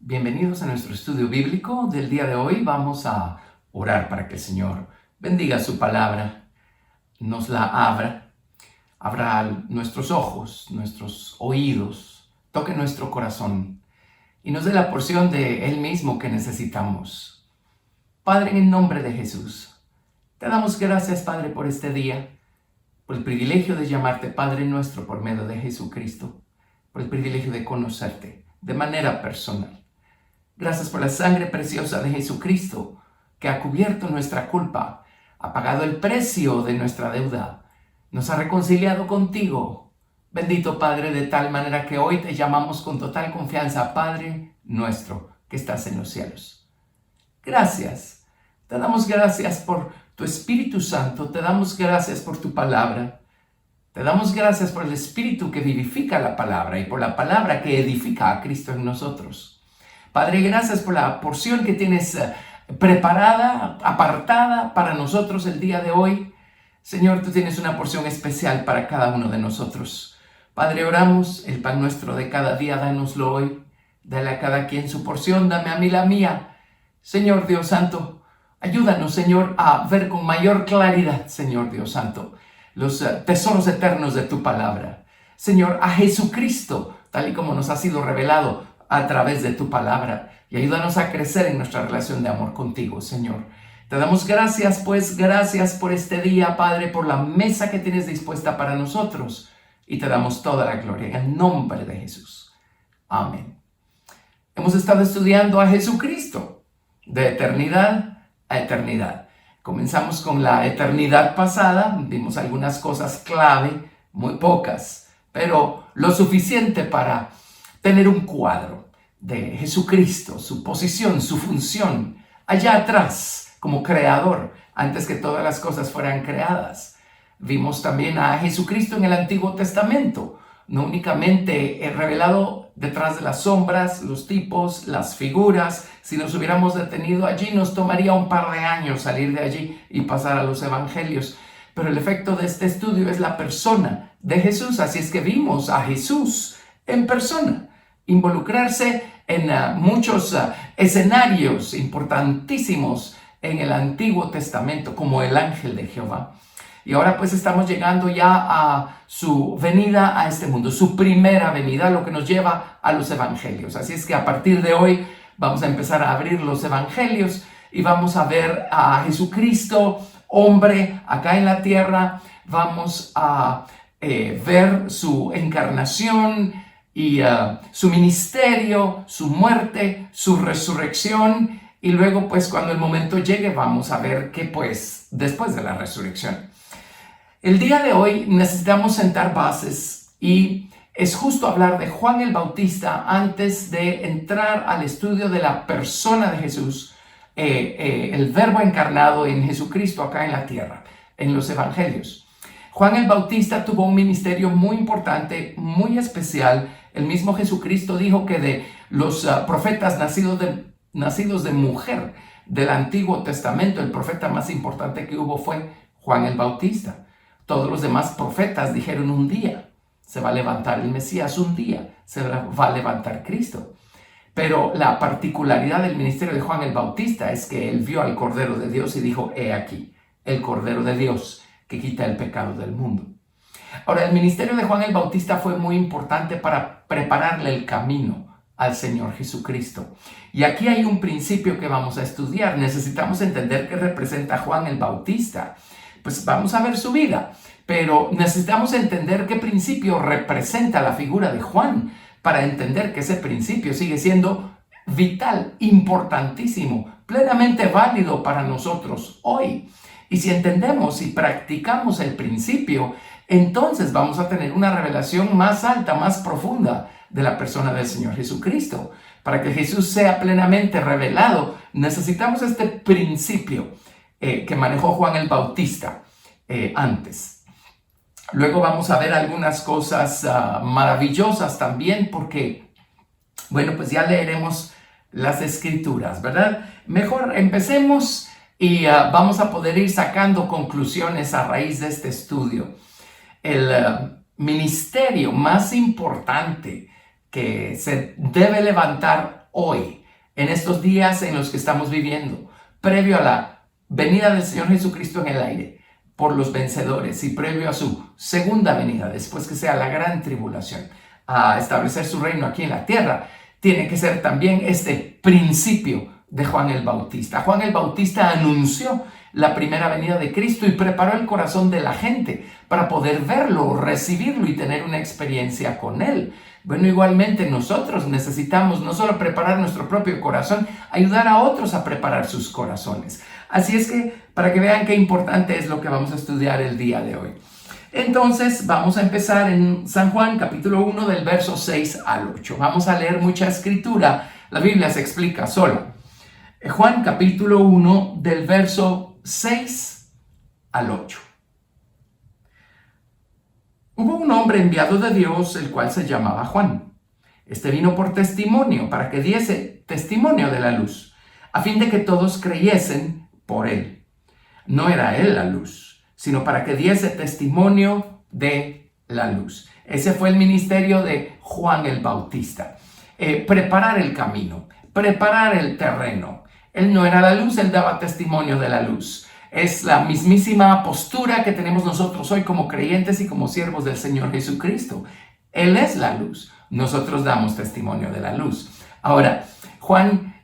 Bienvenidos a nuestro estudio bíblico del día de hoy. Vamos a orar para que el Señor bendiga su palabra, nos la abra nuestros ojos, nuestros oídos, toque nuestro corazón y nos dé la porción de Él mismo que necesitamos. Padre, en el nombre de Jesús, te damos gracias, Padre, por este día, por el privilegio de llamarte Padre nuestro por medio de Jesucristo, por el privilegio de conocerte de manera personal. Gracias por la sangre preciosa de Jesucristo que ha cubierto nuestra culpa, ha pagado el precio de nuestra deuda, nos ha reconciliado contigo. Bendito Padre, de tal manera que hoy te llamamos con total confianza, Padre nuestro que estás en los cielos. Gracias. Te damos gracias por tu Espíritu Santo, te damos gracias por tu palabra, te damos gracias por el Espíritu que vivifica la palabra y por la palabra que edifica a Cristo en nosotros. Padre, gracias por la porción que tienes preparada, apartada para nosotros el día de hoy. Señor, tú tienes una porción especial para cada uno de nosotros. Padre, oramos, el pan nuestro de cada día, dánoslo hoy. Dale a cada quien su porción, dame a mí la mía. Señor Dios Santo, ayúdanos, Señor, a ver con mayor claridad, Señor Dios Santo, los tesoros eternos de tu palabra. Señor, a Jesucristo, tal y como nos ha sido revelado a través de tu palabra, y ayúdanos a crecer en nuestra relación de amor contigo, Señor. Te damos gracias, pues, gracias por este día, Padre, por la mesa que tienes dispuesta para nosotros, y te damos toda la gloria en el nombre de Jesús. Amén. Hemos estado estudiando a Jesucristo, de eternidad a eternidad. Comenzamos con la eternidad pasada, vimos algunas cosas clave, muy pocas, pero lo suficiente para tener un cuadro de Jesucristo, su posición, su función, allá atrás, como creador, antes que todas las cosas fueran creadas. Vimos también a Jesucristo en el Antiguo Testamento, no únicamente revelado detrás de las sombras, los tipos, las figuras. Si nos hubiéramos detenido allí, nos tomaría un par de años salir de allí y pasar a los evangelios. Pero el efecto de este estudio es la persona de Jesús, así es que vimos a Jesús en persona involucrarse en muchos escenarios importantísimos en el Antiguo Testamento, como el ángel de Jehová. Y ahora pues estamos llegando ya a su venida a este mundo, su primera venida, lo que nos lleva a los evangelios. Así es que a partir de hoy vamos a empezar a abrir los evangelios y vamos a ver a Jesucristo, hombre, acá en la tierra. Vamos a ver su encarnación y su ministerio, su muerte, su resurrección, y luego pues cuando el momento llegue vamos a ver qué pues después de la resurrección. El día de hoy necesitamos sentar bases y es justo hablar de Juan el Bautista antes de entrar al estudio de la persona de Jesús, el verbo encarnado en Jesucristo acá en la tierra, en los evangelios. Juan el Bautista tuvo un ministerio muy importante, muy especial. El mismo Jesucristo dijo que de los profetas nacidos de mujer del Antiguo Testamento, el profeta más importante que hubo fue Juan el Bautista. Todos los demás profetas dijeron: un día se va a levantar el Mesías, un día se va a levantar Cristo. Pero la particularidad del ministerio de Juan el Bautista es que él vio al Cordero de Dios y dijo: he aquí, el Cordero de Dios que quita el pecado del mundo. Ahora, el ministerio de Juan el Bautista fue muy importante para prepararle el camino al Señor Jesucristo. Y aquí hay un principio que vamos a estudiar. Necesitamos entender qué representa Juan el Bautista. Pues vamos a ver su vida, pero necesitamos entender qué principio representa la figura de Juan para entender que ese principio sigue siendo vital, importantísimo, plenamente válido para nosotros hoy. Y si entendemos y practicamos el principio, entonces vamos a tener una revelación más alta, más profunda de la persona del Señor Jesucristo. Para que Jesús sea plenamente revelado, necesitamos este principio que manejó Juan el Bautista antes. Luego vamos a ver algunas cosas maravillosas también, porque, bueno, pues ya leeremos las Escrituras, ¿verdad? Mejor empecemos y vamos a poder ir sacando conclusiones a raíz de este estudio. El ministerio más importante que se debe levantar hoy, en estos días en los que estamos viviendo, previo a la venida del Señor Jesucristo en el aire, por los vencedores y previo a su segunda venida, después que sea la gran tribulación, a establecer su reino aquí en la tierra, tiene que ser también este principio de Juan el Bautista. Juan el Bautista anunció la primera venida de Cristo y preparó el corazón de la gente para poder verlo, recibirlo y tener una experiencia con él. Bueno, igualmente nosotros necesitamos no solo preparar nuestro propio corazón, ayudar a otros a preparar sus corazones. Así es que, para que vean qué importante es lo que vamos a estudiar el día de hoy. Entonces, vamos a empezar en San Juan, capítulo 1, del verso 6 al 8. Vamos a leer mucha escritura. La Biblia se explica sola. Juan, capítulo 1, del verso 6 al 8. Hubo un hombre enviado de Dios, el cual se llamaba Juan. Este vino por testimonio, para que diese testimonio de la luz, a fin de que todos creyesen por él. No era él la luz, sino para que diese testimonio de la luz. Ese fue el ministerio de Juan el Bautista. Preparar el camino, preparar el terreno. Él no era la luz, él daba testimonio de la luz. Es la mismísima postura que tenemos nosotros hoy como creyentes y como siervos del Señor Jesucristo. Él es la luz. Nosotros damos testimonio de la luz. Ahora, Juan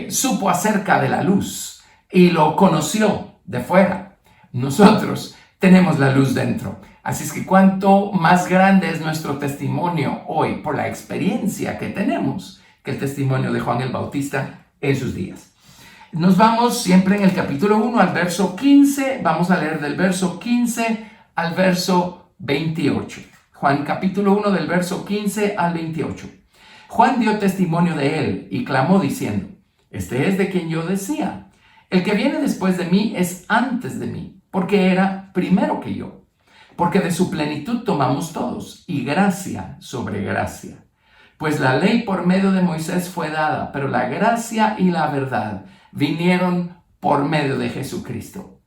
supo acerca de la luz y lo conoció de fuera. Nosotros tenemos la luz dentro. Así es que cuanto más grande es nuestro testimonio hoy por la experiencia que tenemos que el testimonio de Juan el Bautista en sus días. Nos vamos siempre en el capítulo 1 al verso 15. Vamos a leer del verso 15 al verso 28. Juan capítulo 1 del verso 15 al 28. Juan dio testimonio de él y clamó diciendo: Este es de quien yo decía, el que viene después de mí es antes de mí, porque era primero que yo. Porque de su plenitud tomamos todos, y gracia sobre gracia. Pues la ley por medio de Moisés fue dada, pero la gracia y la verdad vinieron por medio de Jesucristo.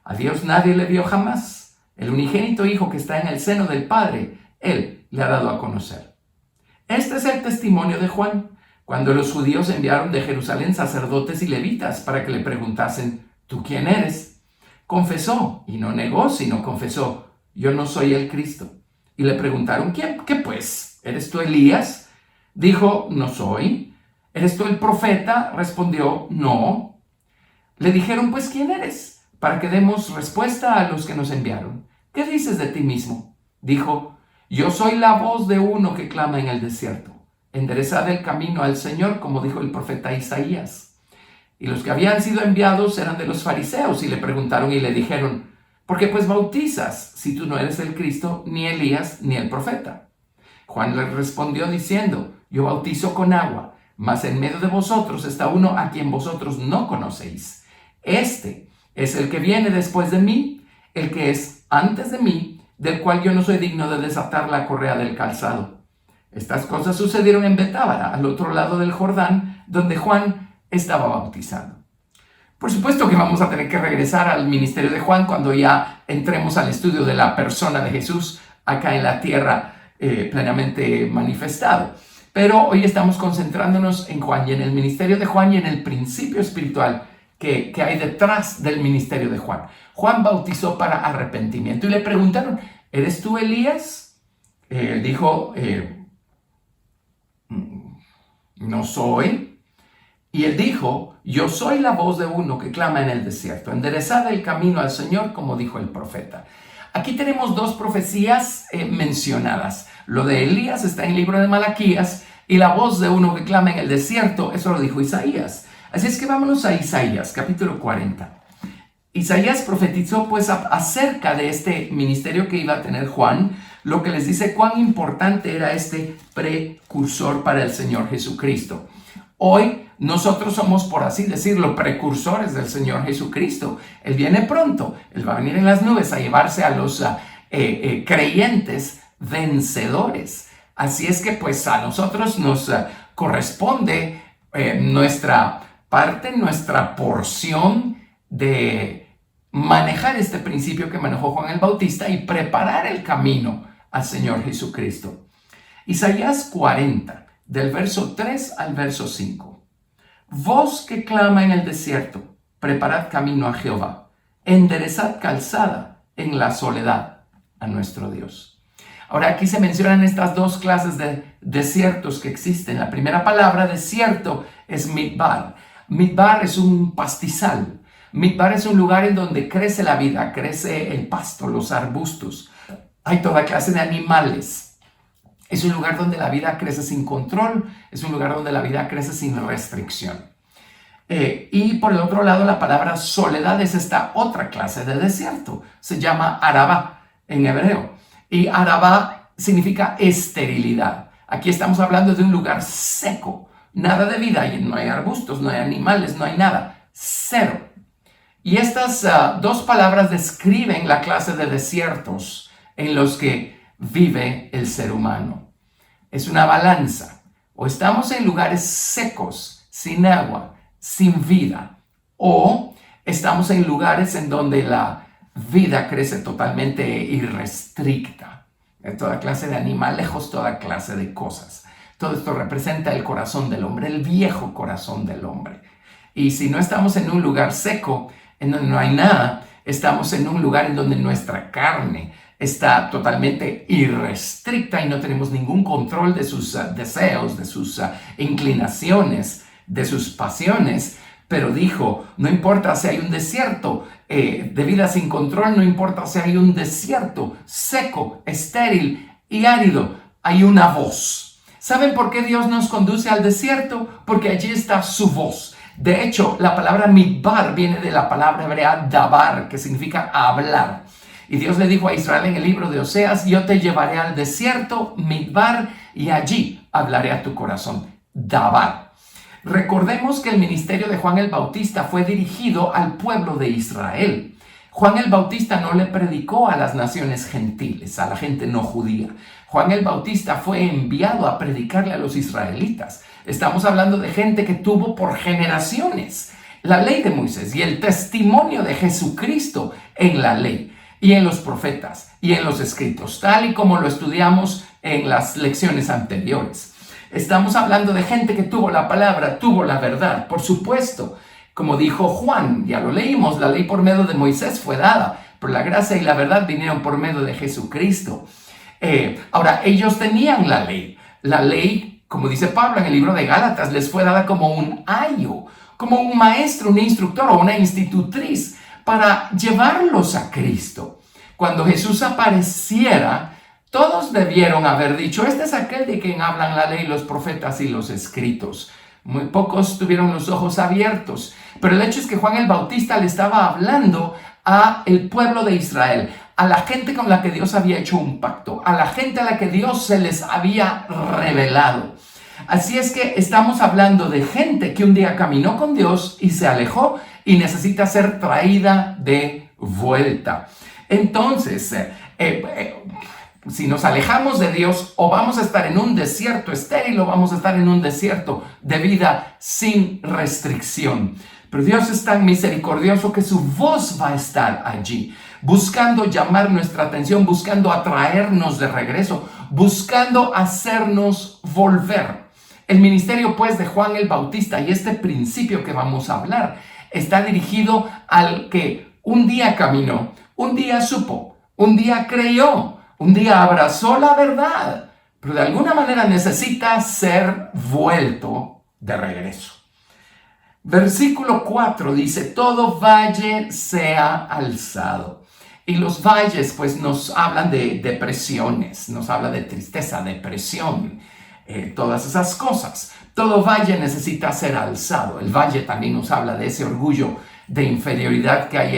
A Dios nadie le vio jamás. El unigénito Hijo que está en el seno del Padre, Él le ha dado a conocer. Este es el testimonio de Juan, cuando los judíos enviaron de Jerusalén sacerdotes y levitas para que le preguntasen: ¿Tú quién eres? Confesó, y no negó, sino confesó: Yo no soy el Cristo. Y le preguntaron: ¿Qué pues? ¿Eres tú Elías? Dijo: No soy. ¿Eres tú el profeta? Respondió: No. Le dijeron: Pues, ¿quién eres? Para que demos respuesta a los que nos enviaron. ¿Qué dices de ti mismo? Dijo: Yo soy la voz de uno que clama en el desierto. Enderezad el camino al Señor, como dijo el profeta Isaías. Y los que habían sido enviados eran de los fariseos y le preguntaron y le dijeron: ¿Por qué pues bautizas si tú no eres el Cristo, ni Elías, ni el profeta? Juan le respondió diciendo: Yo bautizo con agua, mas en medio de vosotros está uno a quien vosotros no conocéis. Este es el que viene después de mí, el que es antes de mí, del cual yo no soy digno de desatar la correa del calzado. Estas cosas sucedieron en Betábara, al otro lado del Jordán, donde Juan estaba bautizando. Por supuesto que vamos a tener que regresar al ministerio de Juan cuando ya entremos al estudio de la persona de Jesús acá en la tierra plenamente manifestado. Pero hoy estamos concentrándonos en Juan y en el ministerio de Juan y en el principio espiritual que hay detrás del ministerio de Juan. Juan bautizó para arrepentimiento y le preguntaron: ¿Eres tú Elías? Él dijo: No soy. Y él dijo: Yo soy la voz de uno que clama en el desierto. Enderezad el camino al Señor, como dijo el profeta. Aquí tenemos dos profecías mencionadas. Lo de Elías está en el libro de Malaquías y la voz de uno que clama en el desierto, eso lo dijo Isaías. Así es que vámonos a Isaías, capítulo 40. Isaías profetizó pues acerca de este ministerio que iba a tener Juan, lo que les dice cuán importante era este precursor para el Señor Jesucristo. Hoy nosotros somos, por así decirlo, precursores del Señor Jesucristo. Él viene pronto, Él va a venir en las nubes a llevarse a los creyentes vencedores. Así es que pues a nosotros nos corresponde nuestra parte, nuestra porción de manejar este principio que manejó Juan el Bautista y preparar el camino al Señor Jesucristo. Isaías 40, del verso 3 al verso 5. voz que clama en el desierto, preparad camino a Jehová, enderezad calzada en la soledad a nuestro Dios. Ahora aquí se mencionan estas dos clases de desiertos que existen. La primera palabra, desierto, es midbar. Midbar es un pastizal. Midbar es un lugar en donde crece la vida, crece el pasto, los arbustos. Hay toda clase de animales. Es un lugar donde la vida crece sin control, es un lugar donde la vida crece sin restricción. Y por el otro lado, la palabra soledad es esta otra clase de desierto. Se llama Arabá en hebreo. Y Arabá significa esterilidad. Aquí estamos hablando de un lugar seco. Nada de vida, no hay arbustos, no hay animales, no hay nada. Cero. Y estas dos palabras describen la clase de desiertos en los que vive el ser humano. Es una balanza. O estamos en lugares secos, sin agua, sin vida, o estamos en lugares en donde la vida crece totalmente irrestricta. Toda clase de animalejos, toda clase de cosas. Todo esto representa el corazón del hombre, el viejo corazón del hombre. Y si no estamos en un lugar seco, en donde no hay nada, estamos en un lugar en donde nuestra carne está totalmente irrestricta y no tenemos ningún control de sus deseos, de sus inclinaciones, de sus pasiones. Pero dijo, no importa si hay un desierto de vida sin control, no importa si hay un desierto seco, estéril y árido, hay una voz. ¿Saben por qué Dios nos conduce al desierto? Porque allí está su voz. De hecho, la palabra midbar viene de la palabra hebrea dabar, que significa hablar. Y Dios le dijo a Israel en el libro de Oseas, yo te llevaré al desierto, midbar, y allí hablaré a tu corazón. Dabar. Recordemos que el ministerio de Juan el Bautista fue dirigido al pueblo de Israel. Juan el Bautista no le predicó a las naciones gentiles, a la gente no judía. Juan el Bautista fue enviado a predicarle a los israelitas. Estamos hablando de gente que tuvo por generaciones la ley de Moisés y el testimonio de Jesucristo en la ley y en los profetas y en los escritos, tal y como lo estudiamos en las lecciones anteriores. Estamos hablando de gente que tuvo la palabra, tuvo la verdad. Por supuesto, como dijo Juan, ya lo leímos, la ley por medio de Moisés fue dada, pero la gracia y la verdad vinieron por medio de Jesucristo. Ahora, ellos tenían la ley. La ley, como dice Pablo en el libro de Gálatas, les fue dada como un ayo, como un maestro, un instructor o una institutriz para llevarlos a Cristo. Cuando Jesús apareciera, todos debieron haber dicho, este es aquel de quien hablan la ley, los profetas y los escritos. Muy pocos tuvieron los ojos abiertos. Pero el hecho es que Juan el Bautista le estaba hablando a el pueblo de Israel, a la gente con la que Dios había hecho un pacto, a la gente a la que Dios se les había revelado. Así es que estamos hablando de gente que un día caminó con Dios y se alejó y necesita ser traída de vuelta. Entonces, si nos alejamos de Dios, o vamos a estar en un desierto estéril o vamos a estar en un desierto de vida sin restricción. Pero Dios es tan misericordioso que su voz va a estar allí, buscando llamar nuestra atención, buscando atraernos de regreso, buscando hacernos volver. El ministerio pues de Juan el Bautista y este principio que vamos a hablar está dirigido al que un día caminó, un día supo, un día creyó, un día abrazó la verdad, pero de alguna manera necesita ser vuelto de regreso. Versículo 4 dice, todo valle sea alzado. Y los valles pues nos hablan de depresiones, nos habla de tristeza, depresión, todas esas cosas. Todo valle necesita ser alzado. El valle también nos habla de ese orgullo de inferioridad que hay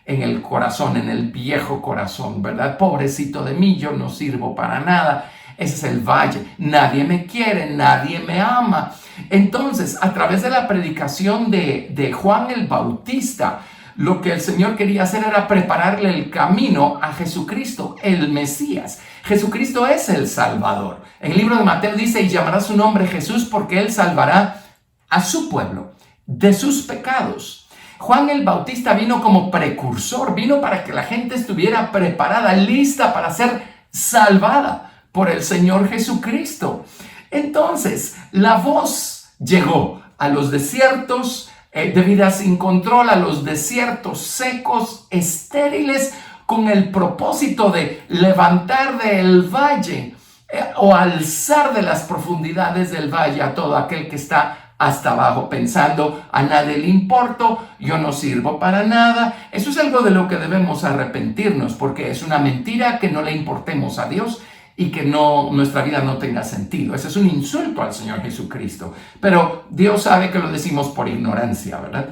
en el corazón, en el viejo corazón, ¿verdad? Pobrecito de mí, yo no sirvo para nada. Ese es el valle. Nadie me quiere, nadie me ama. Entonces, a través de la predicación de Juan el Bautista, lo que el Señor quería hacer era prepararle el camino a Jesucristo, el Mesías. Jesucristo es el Salvador. En el libro de Mateo dice, y llamará su nombre Jesús porque Él salvará a su pueblo de sus pecados. Juan el Bautista vino como precursor, vino para que la gente estuviera preparada, lista para ser salvada por el Señor Jesucristo. Entonces, la voz llegó, a los desiertos de vida sin control, a los desiertos secos, estériles, con el propósito de levantar del valle o alzar de las profundidades del valle a todo aquel que está hasta abajo, pensando: a nadie le importo, yo no sirvo para nada. Eso es algo de lo que debemos arrepentirnos, porque es una mentira que no le importemos a Dios y que nuestra vida no tenga sentido. Ese es un insulto al Señor Jesucristo, pero Dios sabe que lo decimos por ignorancia, ¿verdad?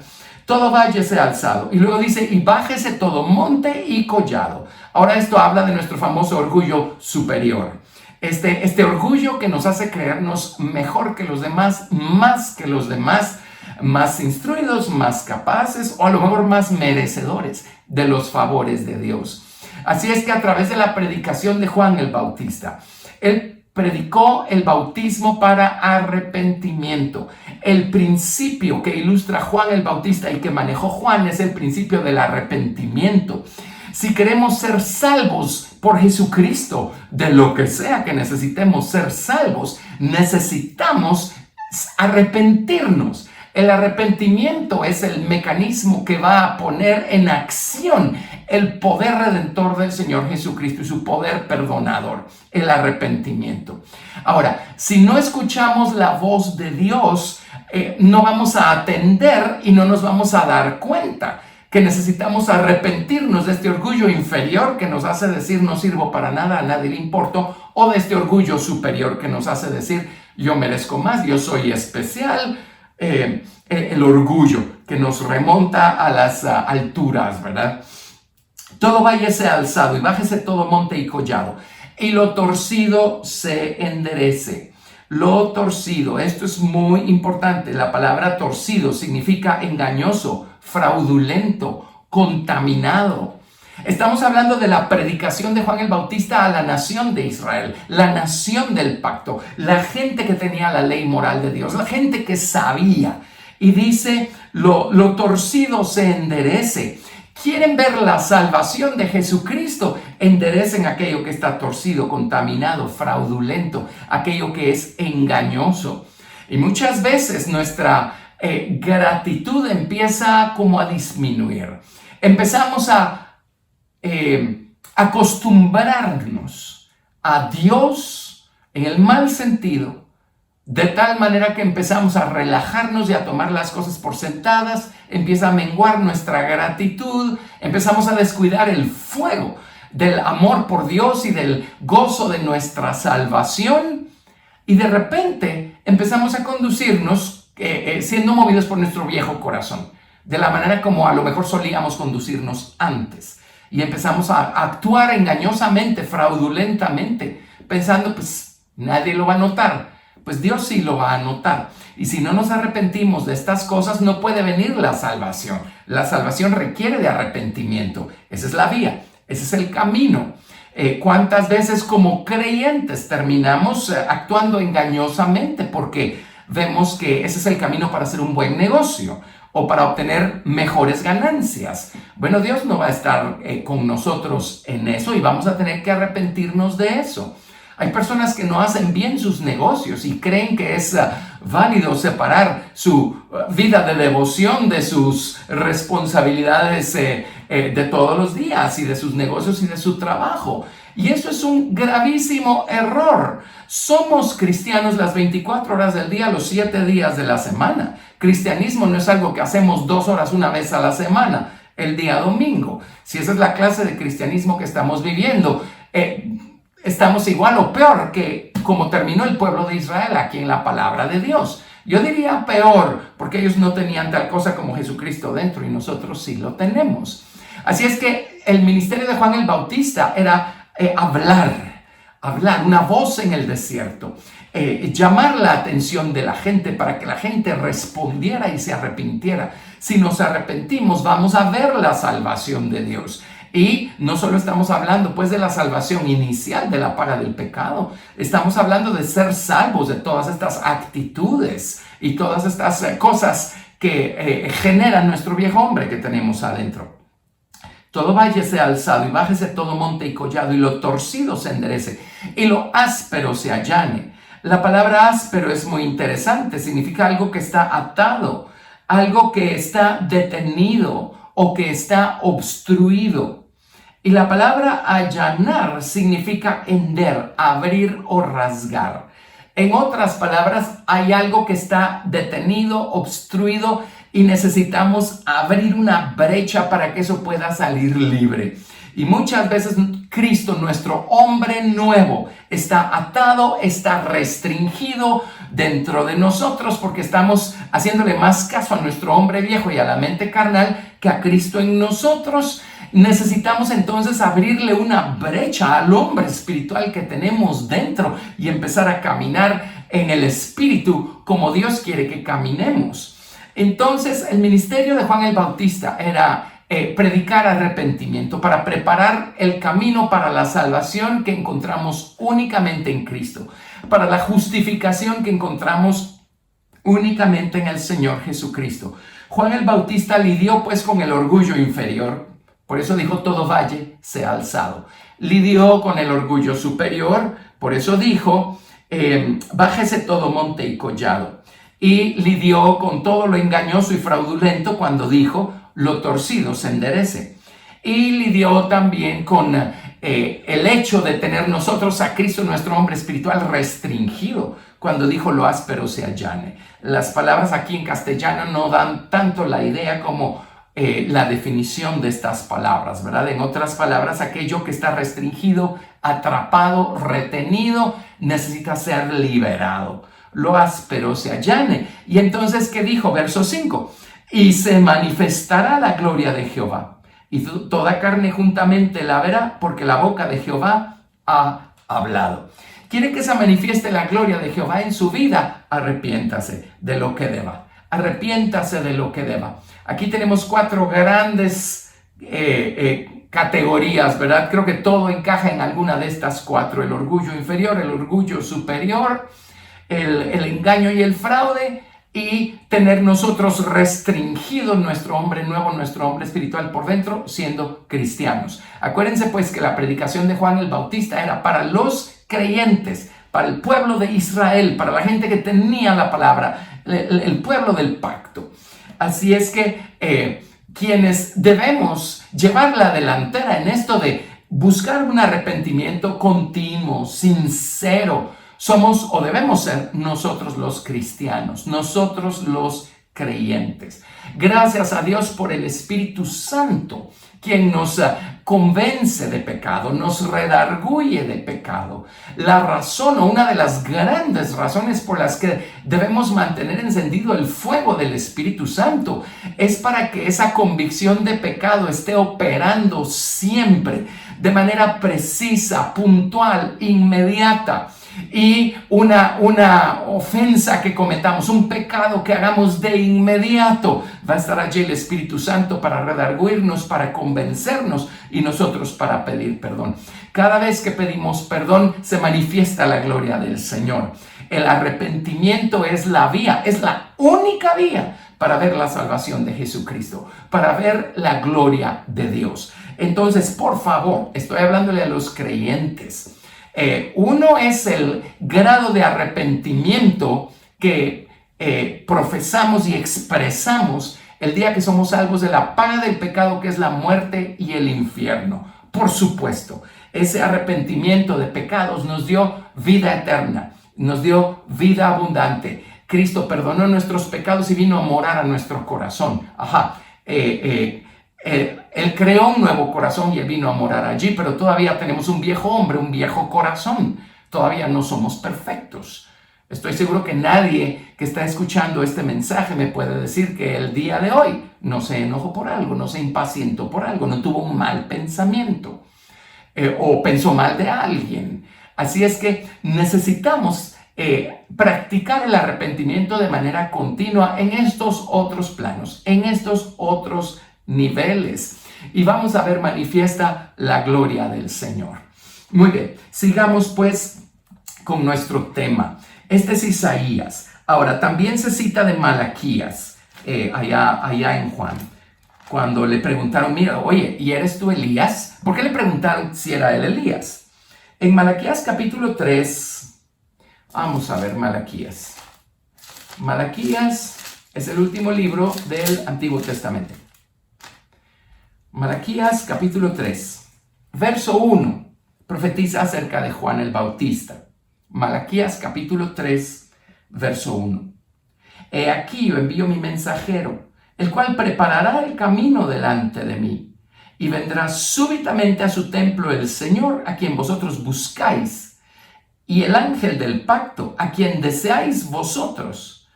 Todo valle sea alzado. Y luego dice: y bájese todo monte y collado. Ahora esto habla de nuestro famoso orgullo superior. Este orgullo que nos hace creernos mejor que los demás, más que los demás, más instruidos, más capaces o a lo mejor más merecedores de los favores de Dios. Así es que a través de la predicación de Juan el Bautista, él predicó el bautismo para arrepentimiento. El principio que ilustra Juan el Bautista y que manejó Juan es el principio del arrepentimiento. Si queremos ser salvos por Jesucristo, de lo que sea que necesitemos ser salvos, necesitamos arrepentirnos. El arrepentimiento es el mecanismo que va a poner en acción el poder redentor del Señor Jesucristo y su poder perdonador, el arrepentimiento. Ahora, si no escuchamos la voz de Dios, no vamos a atender y no nos vamos a dar cuenta que necesitamos arrepentirnos de este orgullo inferior que nos hace decir: no sirvo para nada, a nadie le importo, o de este orgullo superior que nos hace decir: yo merezco más, yo soy especial. El orgullo que nos remonta a las alturas, ¿verdad? Todo valle sea alzado y bájese todo monte y collado, y lo torcido se enderece. Lo torcido, esto es muy importante. La palabra torcido significa engañoso, fraudulento, contaminado. Estamos hablando de la predicación de Juan el Bautista a la nación de Israel, la nación del pacto, la gente que tenía la ley moral de Dios, la gente que sabía. Y dice: lo torcido se enderece. ¿Quieren ver la salvación de Jesucristo? Enderecen aquello que está torcido, contaminado, fraudulento, aquello que es engañoso. Y muchas veces nuestra gratitud empieza como a disminuir. Empezamos a acostumbrarnos a Dios en el mal sentido, de tal manera que empezamos a relajarnos y a tomar las cosas por sentadas, empieza a menguar nuestra gratitud, empezamos a descuidar el fuego del amor por Dios y del gozo de nuestra salvación, y de repente empezamos a conducirnos siendo movidos por nuestro viejo corazón, de la manera como a lo mejor solíamos conducirnos antes. Y empezamos a actuar engañosamente, fraudulentamente, pensando: pues nadie lo va a notar. Pues Dios sí lo va a notar. Y si no nos arrepentimos de estas cosas, no puede venir la salvación. La salvación requiere de arrepentimiento. Esa es la vía, ese es el camino. ¿Cuántas veces como creyentes terminamos actuando engañosamente porque vemos que ese es el camino para hacer un buen negocio o para obtener mejores ganancias? Bueno, Dios no va a estar con nosotros en eso y vamos a tener que arrepentirnos de eso. Hay personas que no hacen bien sus negocios y creen que es válido separar su vida de devoción de sus responsabilidades de todos los días y de sus negocios y de su trabajo. Y eso es un gravísimo error. Somos cristianos las 24 horas del día, los 7 días de la semana. Cristianismo no es algo que hacemos 2 horas una vez a la semana, el día domingo. Si esa es la clase de cristianismo que estamos viviendo, estamos igual o peor que como terminó el pueblo de Israel aquí en la palabra de Dios. Yo diría peor, porque ellos no tenían tal cosa como Jesucristo dentro y nosotros sí lo tenemos. Así es que el ministerio de Juan el Bautista era hablar, una voz en el desierto, llamar la atención de la gente para que la gente respondiera y se arrepintiera. Si nos arrepentimos, vamos a ver la salvación de Dios. Y no solo estamos hablando pues de la salvación inicial de la paga del pecado, estamos hablando de ser salvos de todas estas actitudes y todas estas cosas que generan nuestro viejo hombre que tenemos adentro. Todo valle sea alzado y bájese todo monte y collado, y lo torcido se enderece y lo áspero se allane. La palabra áspero es muy interesante, significa algo que está atado, algo que está detenido o que está obstruido. Y la palabra allanar significa hender, abrir o rasgar. En otras palabras, hay algo que está detenido, obstruido y necesitamos abrir una brecha para que eso pueda salir libre. Y muchas veces Cristo, nuestro hombre nuevo, está atado, está restringido dentro de nosotros porque estamos haciéndole más caso a nuestro hombre viejo y a la mente carnal que a Cristo en nosotros. Necesitamos entonces abrirle una brecha al hombre espiritual que tenemos dentro y empezar a caminar en el Espíritu como Dios quiere que caminemos. Entonces, el ministerio de Juan el Bautista era predicar arrepentimiento para preparar el camino para la salvación que encontramos únicamente en Cristo, para la justificación que encontramos únicamente en el Señor Jesucristo. Juan el Bautista lidió pues con el orgullo inferior, por eso dijo todo valle sea alzado. Lidió con el orgullo superior, por eso dijo bájese todo monte y collado. Y lidió con todo lo engañoso y fraudulento cuando dijo lo torcido se enderece. Y lidió también con el hecho de tener nosotros a Cristo, nuestro hombre espiritual, restringido, cuando dijo lo áspero se allane. Las palabras aquí en castellano no dan tanto la idea como la definición de estas palabras, ¿verdad? En otras palabras, aquello que está restringido, atrapado, retenido, necesita ser liberado. Lo áspero se allane. Y entonces, ¿qué dijo? Verso 5. Y se manifestará la gloria de Jehová, y toda carne juntamente la verá, porque la boca de Jehová ha hablado. ¿Quiere que se manifieste la gloria de Jehová en su vida? Arrepiéntase de lo que deba. Arrepiéntase de lo que deba. Aquí tenemos 4 grandes categorías, ¿verdad? Creo que todo encaja en alguna de estas 4. El orgullo inferior, el orgullo superior, el engaño y el fraude, y tener nosotros restringido nuestro hombre nuevo, nuestro hombre espiritual por dentro, siendo cristianos. Acuérdense pues que la predicación de Juan el Bautista era para los creyentes, para el pueblo de Israel, para la gente que tenía la palabra, el pueblo del pacto. Así es que quienes debemos llevar la delantera en esto de buscar un arrepentimiento continuo, sincero, somos o debemos ser nosotros los cristianos, nosotros los creyentes. Gracias a Dios por el Espíritu Santo, quien nos convence de pecado, nos redarguye de pecado. La razón o una de las grandes razones por las que debemos mantener encendido el fuego del Espíritu Santo es para que esa convicción de pecado esté operando siempre, de manera precisa, puntual, inmediata. Y una ofensa que cometamos, un pecado que hagamos de inmediato, va a estar allí el Espíritu Santo para redarguirnos, para convencernos y nosotros para pedir perdón. Cada vez que pedimos perdón se manifiesta la gloria del Señor. El arrepentimiento es la vía, es la única vía para ver la salvación de Jesucristo, para ver la gloria de Dios. Entonces, por favor, estoy hablándole a los creyentes. Uno es el grado de arrepentimiento que profesamos y expresamos el día que somos salvos de la paga del pecado, que es la muerte y el infierno. Por supuesto, ese arrepentimiento de pecados nos dio vida eterna, nos dio vida abundante. Cristo perdonó nuestros pecados y vino a morar a nuestro corazón. Él creó un nuevo corazón y Él vino a morar allí, pero todavía tenemos un viejo hombre, un viejo corazón. Todavía no somos perfectos. Estoy seguro que nadie que está escuchando este mensaje me puede decir que el día de hoy no se enojó por algo, no se impacientó por algo, no tuvo un mal pensamiento o pensó mal de alguien. Así es que necesitamos practicar el arrepentimiento de manera continua en estos otros planos, en estos otros niveles, y vamos a ver manifiesta la gloria del Señor. Muy bien, sigamos pues con nuestro tema. Este es Isaías. Ahora también se cita de Malaquías allá en Juan, cuando le preguntaron, mira, oye, ¿y eres tú Elías? ¿Por qué le preguntaron si era él Elías? En Malaquías capítulo 3 Vamos a ver Malaquías. Malaquías es el último libro del Antiguo Testamento. Malaquías capítulo 3, verso 1, profetiza acerca de Juan el Bautista. Malaquías capítulo 3, verso 1. He aquí yo envío mi mensajero, el cual preparará el camino delante de mí, y vendrá súbitamente a su templo el Señor, a quien vosotros buscáis, y el ángel del pacto, a quien deseáis vosotros.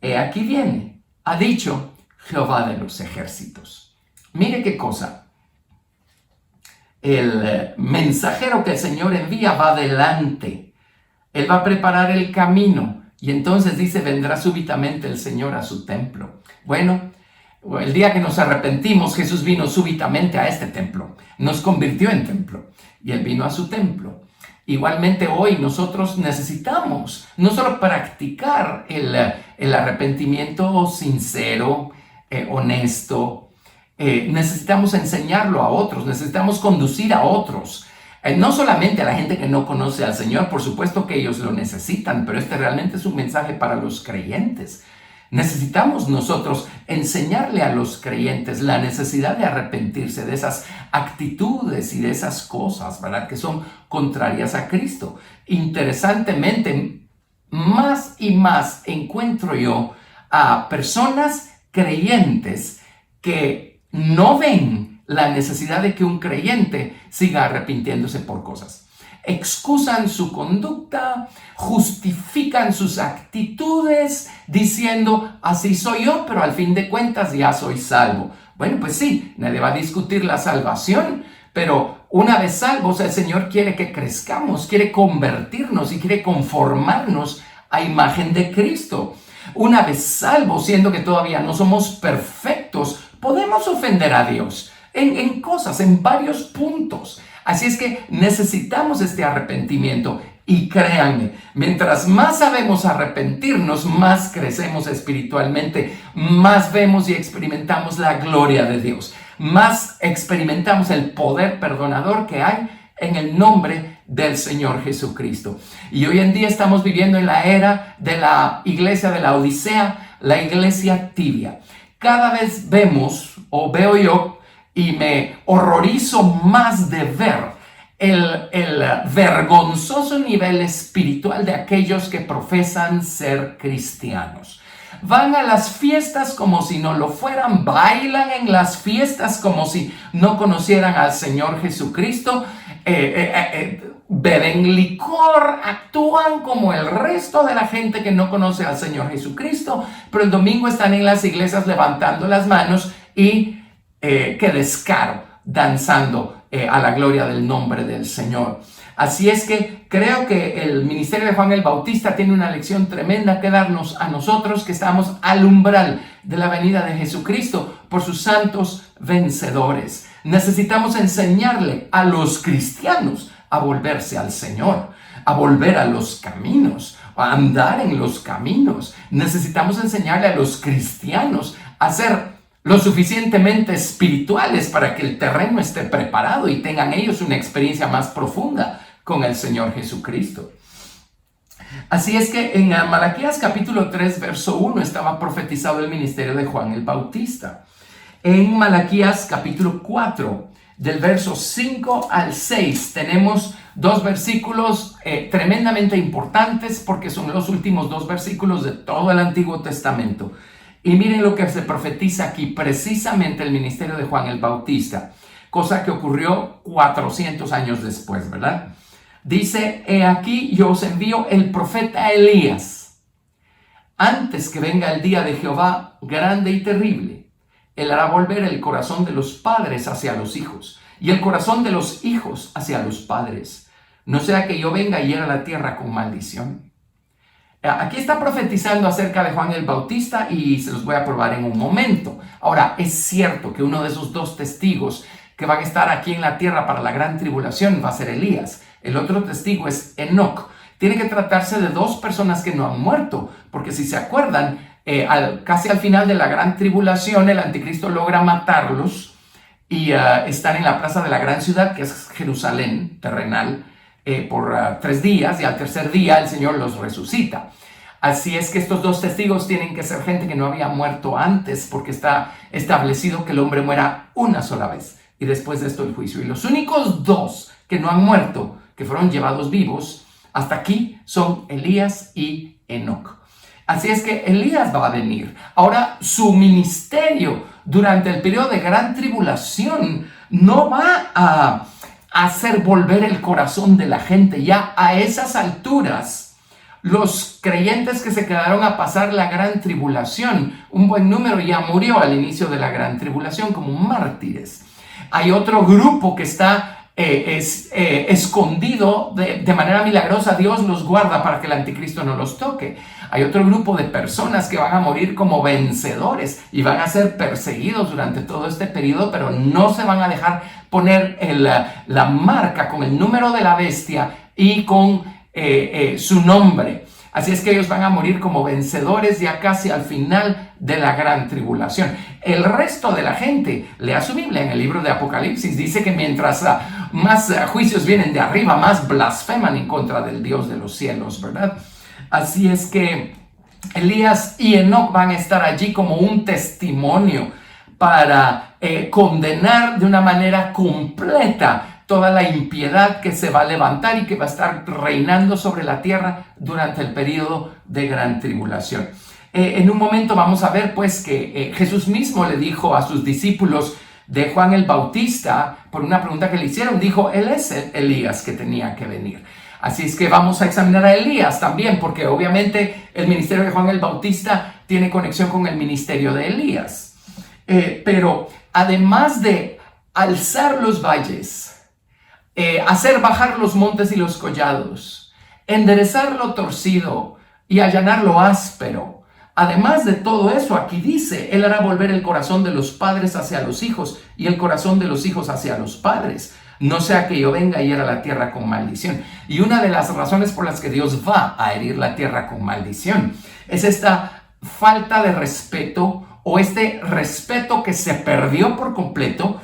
He aquí viene, ha dicho Jehová de los ejércitos. Mire qué cosa. El mensajero que el Señor envía va adelante. Él va a preparar el camino. Y entonces dice, vendrá súbitamente el Señor a su templo. Bueno, el día que nos arrepentimos, Jesús vino súbitamente a este templo. Nos convirtió en templo. Y Él vino a su templo. Igualmente hoy nosotros necesitamos no solo practicar el arrepentimiento sincero, honesto, necesitamos enseñarlo a otros, necesitamos conducir a otros, no solamente a la gente que no conoce al Señor, por supuesto que ellos lo necesitan, pero este realmente es un mensaje para los creyentes. Necesitamos nosotros enseñarle a los creyentes la necesidad de arrepentirse de esas actitudes y de esas cosas, ¿verdad?, que son contrarias a Cristo. Interesantemente, más y más encuentro yo a personas creyentes que no ven la necesidad de que un creyente siga arrepintiéndose por cosas. Excusan su conducta, justifican sus actitudes, diciendo, así soy yo, pero al fin de cuentas ya soy salvo. Bueno, pues sí, nadie va a discutir la salvación, pero una vez salvos, el Señor quiere que crezcamos, quiere convertirnos y quiere conformarnos a imagen de Cristo. Una vez salvos, siendo que todavía no somos perfectos, podemos ofender a Dios en cosas, en varios puntos. Así es que necesitamos este arrepentimiento. Y créanme, mientras más sabemos arrepentirnos, más crecemos espiritualmente, más vemos y experimentamos la gloria de Dios, más experimentamos el poder perdonador que hay en el nombre del Señor Jesucristo. Y hoy en día estamos viviendo en la era de la iglesia de la Odisea, la iglesia tibia. Cada vez vemos, o veo yo, y me horrorizo más de ver el vergonzoso nivel espiritual de aquellos que profesan ser cristianos. Van a las fiestas como si no lo fueran, bailan en las fiestas como si no conocieran al Señor Jesucristo, beben licor, actúan como el resto de la gente que no conoce al Señor Jesucristo, pero el domingo están en las iglesias levantando las manos y qué descaro, danzando a la gloria del nombre del Señor. Así es que creo que el ministerio de Juan el Bautista tiene una lección tremenda que darnos a nosotros que estamos al umbral de la venida de Jesucristo por sus santos vencedores. Necesitamos enseñarle a los cristianos a volverse al Señor, a volver a los caminos, a andar en los caminos. Necesitamos enseñarle a los cristianos a ser lo suficientemente espirituales para que el terreno esté preparado y tengan ellos una experiencia más profunda con el Señor Jesucristo. Así es que en Malaquías capítulo 3, verso 1 estaba profetizado el ministerio de Juan el Bautista. En Malaquías capítulo 4, del verso 5 al 6, tenemos dos versículos tremendamente importantes porque son los últimos dos versículos de todo el Antiguo Testamento. Y miren lo que se profetiza aquí, precisamente el ministerio de Juan el Bautista, cosa que ocurrió 400 años después, ¿verdad? Dice, he aquí yo os envío el profeta Elías, antes que venga el día de Jehová grande y terrible. Él hará volver el corazón de los padres hacia los hijos, y el corazón de los hijos hacia los padres. No sea que yo venga y hiera la tierra con maldición. Aquí está profetizando acerca de Juan el Bautista y se los voy a probar en un momento. Ahora, es cierto que uno de esos dos testigos que van a estar aquí en la tierra para la gran tribulación va a ser Elías. El otro testigo es Enoc. Tiene que tratarse de dos personas que no han muerto, porque si se acuerdan, casi al final de la gran tribulación, el anticristo logra matarlos y están en la plaza de la gran ciudad, que es Jerusalén terrenal, por 3 días y al tercer día el Señor los resucita. Así es que estos 2 testigos tienen que ser gente que no había muerto antes, porque está establecido que el hombre muera una sola vez y después de esto el juicio. Y los únicos 2 que no han muerto, que fueron llevados vivos hasta aquí, son Elías y Enoc. Así es que Elías va a venir. Ahora, su ministerio durante el periodo de gran tribulación no va a hacer volver el corazón de la gente. Ya a esas alturas, los creyentes que se quedaron a pasar la gran tribulación, un buen número ya murió al inicio de la gran tribulación como mártires. Hay otro grupo que está escondido de manera milagrosa. Dios los guarda para que el anticristo no los toque. Hay otro grupo de personas que van a morir como vencedores y van a ser perseguidos durante todo este periodo, pero no se van a dejar poner la marca con el número de la bestia y con su nombre. Así es que ellos van a morir como vencedores ya casi al final de la gran tribulación. El resto de la gente, lea su Biblia en el libro de Apocalipsis, dice que mientras más juicios vienen de arriba, más blasfeman en contra del Dios de los cielos, ¿verdad? Así es que Elías y Enoc van a estar allí como un testimonio para condenar de una manera completa toda la impiedad que se va a levantar y que va a estar reinando sobre la tierra durante el periodo de gran tribulación. En un momento vamos a ver pues que Jesús mismo le dijo a sus discípulos de Juan el Bautista, por una pregunta que le hicieron, dijo, él es Elías que tenía que venir. Así es que vamos a examinar a Elías también, porque obviamente el ministerio de Juan el Bautista tiene conexión con el ministerio de Elías. Pero además de alzar los valles, hacer bajar los montes y los collados, enderezar lo torcido y allanar lo áspero. Además de todo eso, aquí dice, Él hará volver el corazón de los padres hacia los hijos y el corazón de los hijos hacia los padres. No sea que yo venga y hiera la tierra con maldición. Y una de las razones por las que Dios va a herir la tierra con maldición es esta falta de respeto o este respeto que se perdió por completo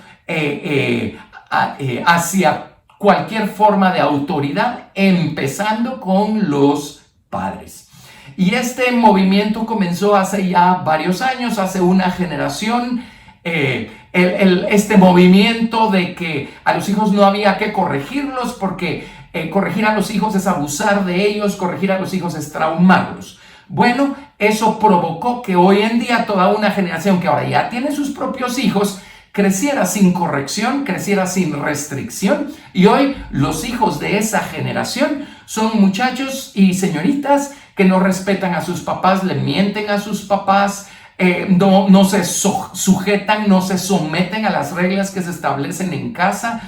hacia cualquier forma de autoridad, empezando con los padres. Y este movimiento comenzó hace ya varios años, hace una generación, este movimiento de que a los hijos no había que corregirlos porque corregir a los hijos es abusar de ellos, corregir a los hijos es traumarlos. Bueno, eso provocó que hoy en día toda una generación que ahora ya tiene sus propios hijos creciera sin corrección, creciera sin restricción, y hoy los hijos de esa generación son muchachos y señoritas que no respetan a sus papás, le mienten a sus papás, no se sujetan, no se someten a las reglas que se establecen en casa,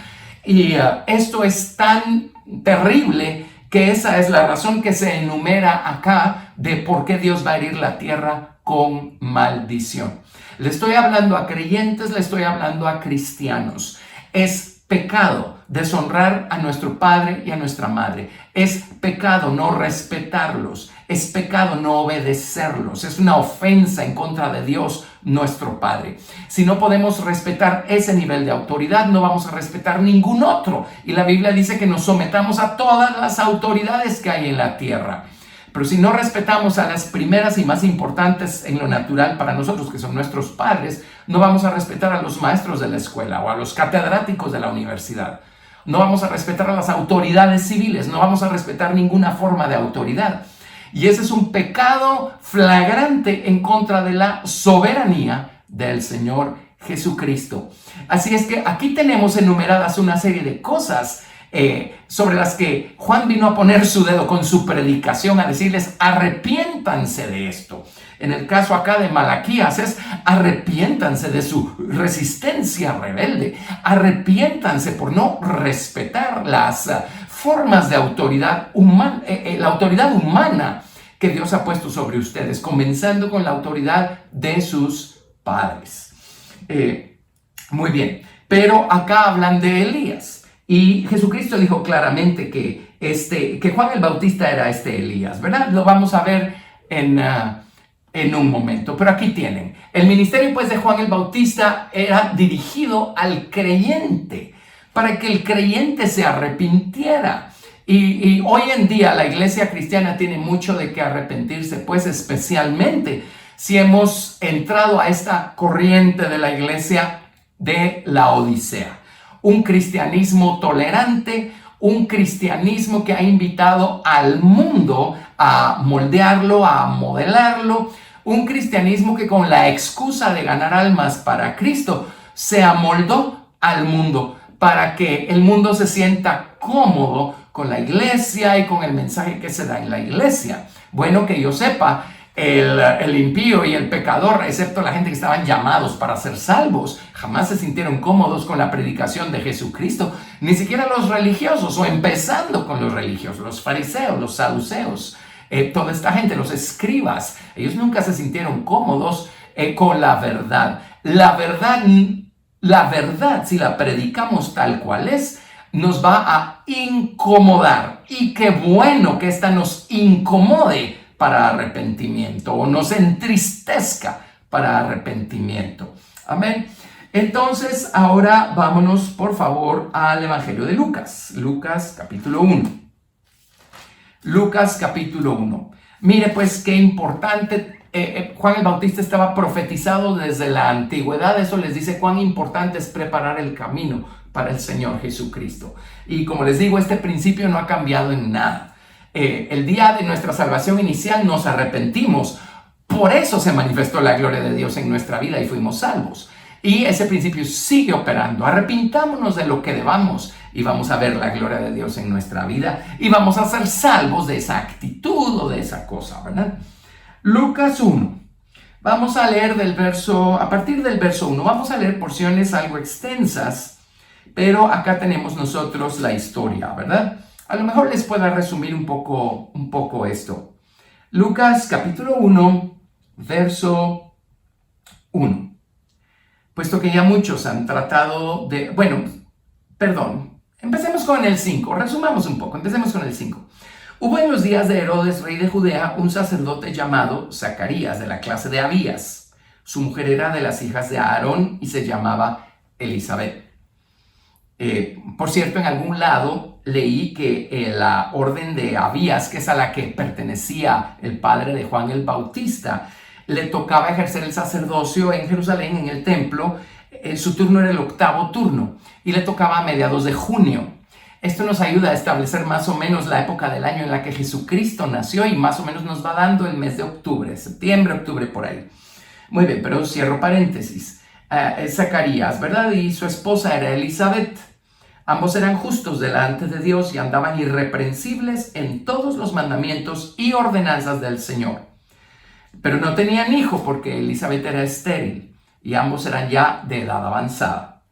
y esto es tan terrible que esa es la razón que se enumera acá de por qué Dios va a herir la tierra con maldición. Le estoy hablando a creyentes, le estoy hablando a cristianos. Es pecado deshonrar a nuestro padre y a nuestra madre. Es pecado no respetarlos. Es pecado no obedecerlos. Es una ofensa en contra de Dios, nuestro Padre. Si no podemos respetar ese nivel de autoridad, no vamos a respetar ningún otro. Y la Biblia dice que nos sometamos a todas las autoridades que hay en la tierra. Pero si no respetamos a las primeras y más importantes en lo natural para nosotros, que son nuestros padres, no vamos a respetar a los maestros de la escuela o a los catedráticos de la universidad. No vamos a respetar a las autoridades civiles, no vamos a respetar ninguna forma de autoridad. Y ese es un pecado flagrante en contra de la soberanía del Señor Jesucristo. Así es que aquí tenemos enumeradas una serie de cosas sobre las que Juan vino a poner su dedo con su predicación, a decirles, arrepiéntanse de esto. En el caso acá de Malaquías es, arrepiéntanse de su resistencia rebelde, arrepiéntanse por no respetar las formas de autoridad humana, la autoridad humana que Dios ha puesto sobre ustedes, comenzando con la autoridad de sus padres. Muy bien, pero acá hablan de Elías. Y Jesucristo dijo claramente que Juan el Bautista era Elías, ¿verdad? Lo vamos a ver en un momento, pero aquí tienen. El ministerio pues de Juan el Bautista era dirigido al creyente, para que el creyente se arrepintiera. Y hoy en día la iglesia cristiana tiene mucho de qué arrepentirse, pues especialmente si hemos entrado a esta corriente de la iglesia de la Odisea. Un cristianismo tolerante, un cristianismo que ha invitado al mundo a moldearlo, a modelarlo, un cristianismo que con la excusa de ganar almas para Cristo se amoldó al mundo para que el mundo se sienta cómodo con la iglesia y con el mensaje que se da en la iglesia. Bueno, que yo sepa, el impío y el pecador, excepto la gente que estaban llamados para ser salvos, jamás se sintieron cómodos con la predicación de Jesucristo, ni siquiera los religiosos, o empezando con los religiosos, los fariseos, los saduceos, toda esta gente, los escribas, ellos nunca se sintieron cómodos con la verdad. La verdad, si la predicamos tal cual es, nos va a incomodar. Y qué bueno que esta nos incomode para arrepentimiento o nos entristezca para arrepentimiento. Amén. Entonces, ahora vámonos, por favor, al Evangelio de Lucas. Lucas capítulo 1. Lucas capítulo 1. Mire, pues, qué importante. Juan el Bautista estaba profetizado desde la antigüedad. Eso les dice cuán importante es preparar el camino para el Señor Jesucristo. Y como les digo, este principio no ha cambiado en nada. El día de nuestra salvación inicial nos arrepentimos. Por eso se manifestó la gloria de Dios en nuestra vida y fuimos salvos. Y ese principio sigue operando. Arrepintámonos de lo que debamos y vamos a ver la gloria de Dios en nuestra vida y vamos a ser salvos de esa actitud o de esa cosa, ¿verdad? Lucas 1. Vamos a leer a partir del verso 1, vamos a leer porciones algo extensas, pero acá tenemos nosotros la historia, ¿verdad? A lo mejor les pueda resumir un poco esto. Lucas capítulo 1, verso 1. Puesto que ya muchos han tratado de... empecemos con el 5, resumamos un poco, empecemos con el 5. Hubo en los días de Herodes, rey de Judea, un sacerdote llamado Zacarías, de la clase de Abías. Su mujer era de las hijas de Aarón y se llamaba Elizabeth. Por cierto, en algún lado leí que la orden de Abías, que es a la que pertenecía el padre de Juan el Bautista, le tocaba ejercer el sacerdocio en Jerusalén, en el templo. Su turno era el 8º turno y le tocaba a mediados de junio. Esto nos ayuda a establecer más o menos la época del año en la que Jesucristo nació y más o menos nos va dando el mes de octubre, septiembre, octubre, por ahí. Muy bien, pero cierro paréntesis. Zacarías, ¿verdad? Y su esposa era Elizabeth. Ambos eran justos delante de Dios y andaban irreprensibles en todos los mandamientos y ordenanzas del Señor. Pero no tenían hijo porque Elizabeth era estéril y ambos eran ya de edad avanzada.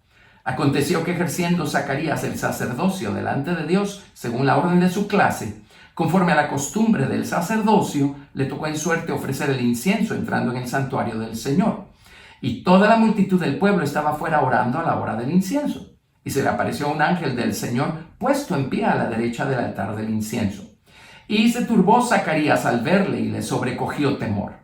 Aconteció que ejerciendo Zacarías el sacerdocio delante de Dios, según la orden de su clase, conforme a la costumbre del sacerdocio, le tocó en suerte ofrecer el incienso entrando en el santuario del Señor. Y toda la multitud del pueblo estaba fuera orando a la hora del incienso. Y se le apareció un ángel del Señor puesto en pie a la derecha del altar del incienso. Y se turbó Zacarías al verle y le sobrecogió temor.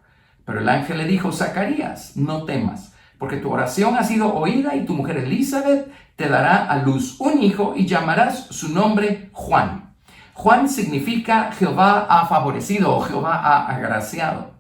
Pero el ángel le dijo: Zacarías, no temas, porque tu oración ha sido oída y tu mujer Elizabeth te dará a luz un hijo y llamarás su nombre Juan. Juan significa Jehová ha favorecido o Jehová ha agraciado.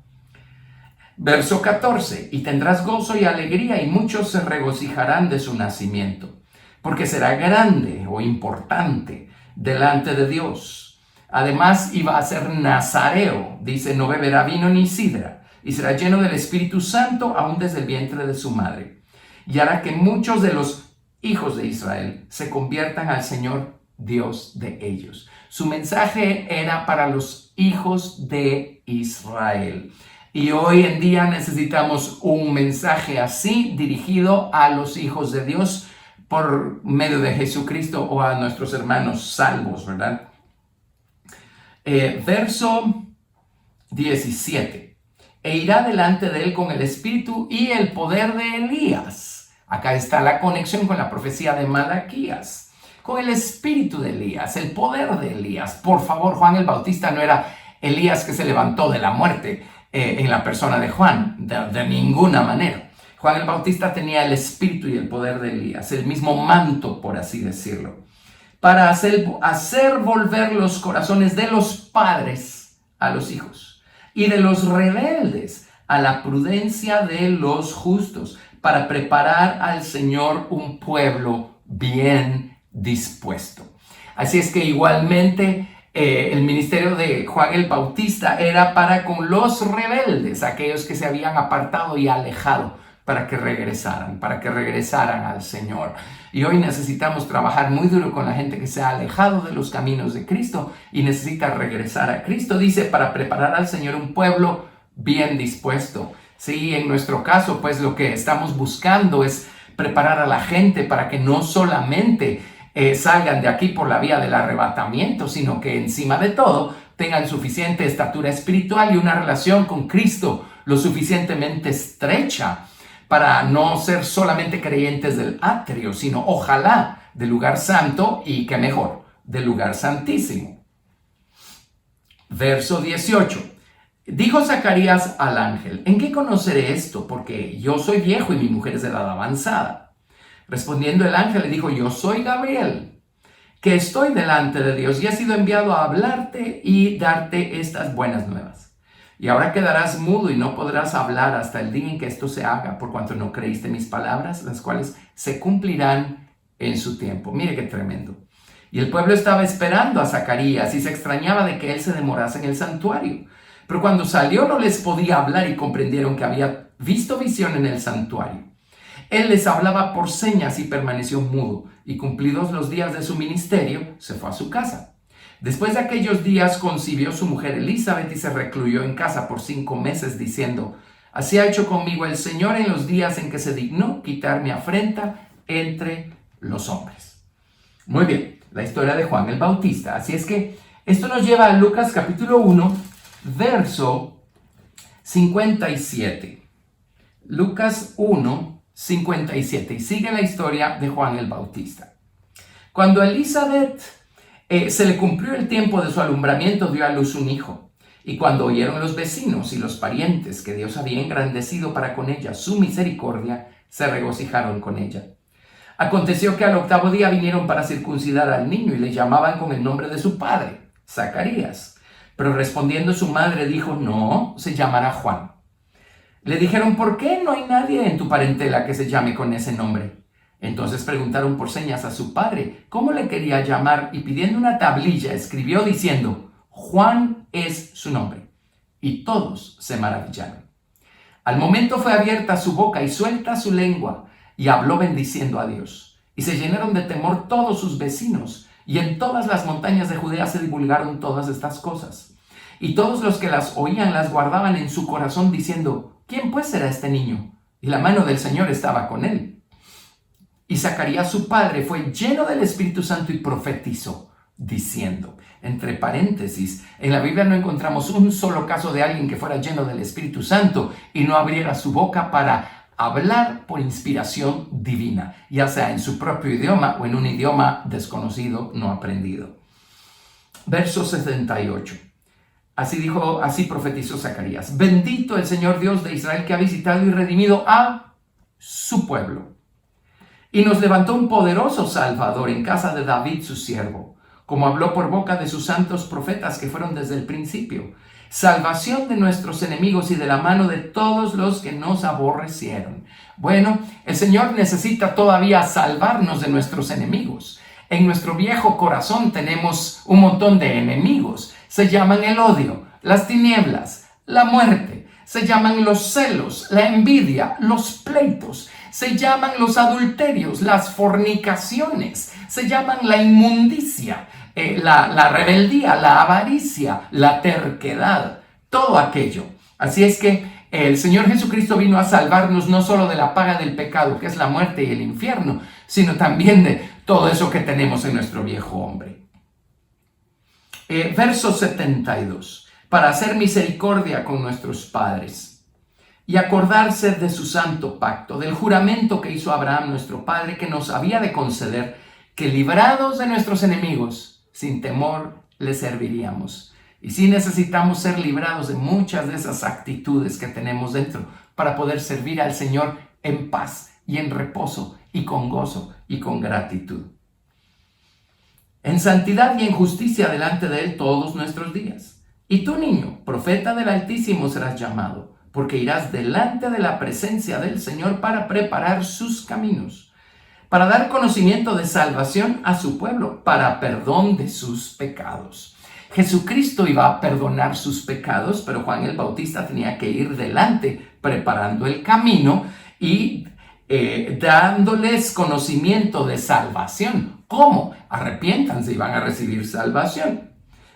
Verso 14. Y tendrás gozo y alegría y muchos se regocijarán de su nacimiento, porque será grande o importante delante de Dios. Además iba a ser nazareo, dice, no beberá vino ni sidra, y será lleno del Espíritu Santo aún desde el vientre de su madre. Y hará que muchos de los hijos de Israel se conviertan al Señor Dios de ellos. Su mensaje era para los hijos de Israel. Y hoy en día necesitamos un mensaje así dirigido a los hijos de Dios por medio de Jesucristo o a nuestros hermanos salvos, ¿verdad? Verso 17. E irá delante de él con el espíritu y el poder de Elías. Acá está la conexión con la profecía de Malaquías. Con el espíritu de Elías, el poder de Elías. Por favor, Juan el Bautista no era Elías que se levantó de la muerte en la persona de Juan, de ninguna manera. Juan el Bautista tenía el espíritu y el poder de Elías, el mismo manto, por así decirlo. para hacer volver los corazones de los padres a los hijos y de los rebeldes a la prudencia de los justos, para preparar al Señor un pueblo bien dispuesto. Así es que igualmente el ministerio de Juan el Bautista era para con los rebeldes, aquellos que se habían apartado y alejado, para que regresaran al Señor. Y hoy necesitamos trabajar muy duro con la gente que se ha alejado de los caminos de Cristo y necesita regresar a Cristo. Dice, para preparar al Señor un pueblo bien dispuesto. Sí, en nuestro caso, pues lo que estamos buscando es preparar a la gente para que no solamente salgan de aquí por la vía del arrebatamiento, sino que encima de todo tengan suficiente estatura espiritual y una relación con Cristo lo suficientemente estrecha para no ser solamente creyentes del atrio, sino ojalá del lugar santo y qué mejor, del lugar santísimo. Verso 18. Dijo Zacarías al ángel, ¿en qué conoceré esto? Porque yo soy viejo y mi mujer es de edad avanzada. Respondiendo el ángel le dijo, yo soy Gabriel, que estoy delante de Dios y he sido enviado a hablarte y darte estas buenas nuevas. Y ahora quedarás mudo y no podrás hablar hasta el día en que esto se haga, por cuanto no creíste mis palabras, las cuales se cumplirán en su tiempo. Mire qué tremendo. Y el pueblo estaba esperando a Zacarías y se extrañaba de que él se demorase en el santuario. Pero cuando salió no les podía hablar y comprendieron que había visto visión en el santuario. Él les hablaba por señas y permaneció mudo, y cumplidos los días de su ministerio, se fue a su casa. Después de aquellos días concibió su mujer Elizabeth y se recluyó en casa por 5 meses, diciendo, así ha hecho conmigo el Señor en los días en que se dignó quitar mi afrenta entre los hombres. Muy bien, la historia de Juan el Bautista. Así es que esto nos lleva a Lucas capítulo 1, verso 57. Lucas 1, 57. Y sigue la historia de Juan el Bautista. Cuando a Elizabeth se le cumplió el tiempo de su alumbramiento, dio a luz un hijo. Y cuando oyeron los vecinos y los parientes que Dios había engrandecido para con ella su misericordia, se regocijaron con ella. Aconteció que al 8º día vinieron para circuncidar al niño y le llamaban con el nombre de su padre, Zacarías. Pero respondiendo su madre dijo, no, se llamará Juan. Le dijeron, ¿por qué no hay nadie en tu parentela que se llame con ese nombre? Entonces preguntaron por señas a su padre cómo le quería llamar y pidiendo una tablilla escribió diciendo, Juan es su nombre. Y todos se maravillaron. Al momento fue abierta su boca y suelta su lengua y habló bendiciendo a Dios. Y se llenaron de temor todos sus vecinos. Y en todas las montañas de Judea se divulgaron todas estas cosas. Y todos los que las oían las guardaban en su corazón diciendo, ¿quién pues será este niño? Y la mano del Señor estaba con él. Y Zacarías su padre fue lleno del Espíritu Santo y profetizó, diciendo, entre paréntesis, en la Biblia no encontramos un solo caso de alguien que fuera lleno del Espíritu Santo y no abriera su boca para hablar por inspiración divina, ya sea en su propio idioma o en un idioma desconocido, no aprendido. Verso 78. Así profetizó Zacarías. Bendito el Señor Dios de Israel que ha visitado y redimido a su pueblo. Y nos levantó un poderoso Salvador en casa de David su siervo, como habló por boca de sus santos profetas que fueron desde el principio. Salvación de nuestros enemigos y de la mano de todos los que nos aborrecieron. Bueno, el Señor necesita todavía salvarnos de nuestros enemigos. En nuestro viejo corazón tenemos un montón de enemigos. Se llaman el odio, las tinieblas, la muerte. Se llaman los celos, la envidia, los pleitos. Se llaman los adulterios, las fornicaciones. Se llaman la inmundicia. La rebeldía, la avaricia, la terquedad, todo aquello. Así es que el Señor Jesucristo vino a salvarnos no solo de la paga del pecado, que es la muerte y el infierno, sino también de todo eso que tenemos en nuestro viejo hombre. Verso 72. Para hacer misericordia con nuestros padres y acordarse de su santo pacto, del juramento que hizo Abraham nuestro padre, que nos había de conceder que librados de nuestros enemigos, sin temor le serviríamos. Y sí necesitamos ser librados de muchas de esas actitudes que tenemos dentro para poder servir al Señor en paz y en reposo y con gozo y con gratitud. en santidad y en justicia delante de Él todos nuestros días. Y tú, niño, profeta del Altísimo serás llamado, porque irás delante de la presencia del Señor para preparar sus caminos, para dar conocimiento de salvación a su pueblo, para perdón de sus pecados. Jesucristo iba a perdonar sus pecados, pero Juan el Bautista tenía que ir delante, preparando el camino y dándoles conocimiento de salvación. ¿Cómo? Arrepiéntanse y van a recibir salvación.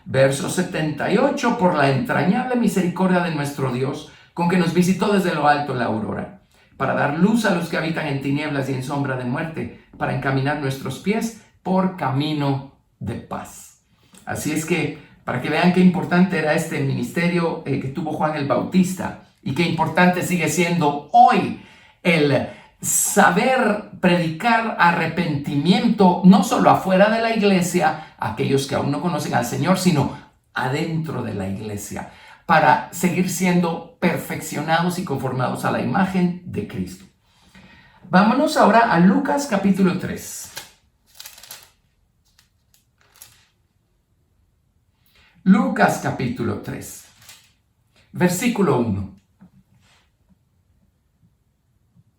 Verso 78, por la entrañable misericordia de nuestro Dios, con que nos visitó desde lo alto la aurora, para dar luz a los que habitan en tinieblas y en sombra de muerte, para encaminar nuestros pies por camino de paz. Así es que, para que vean qué importante era este ministerio que tuvo Juan el Bautista, y qué importante sigue siendo hoy el saber predicar arrepentimiento, no solo afuera de la iglesia, a aquellos que aún no conocen al Señor, sino adentro de la iglesia, para seguir siendo perfeccionados y conformados a la imagen de Cristo. Vámonos ahora a Lucas capítulo 3. Lucas capítulo 3, versículo 1.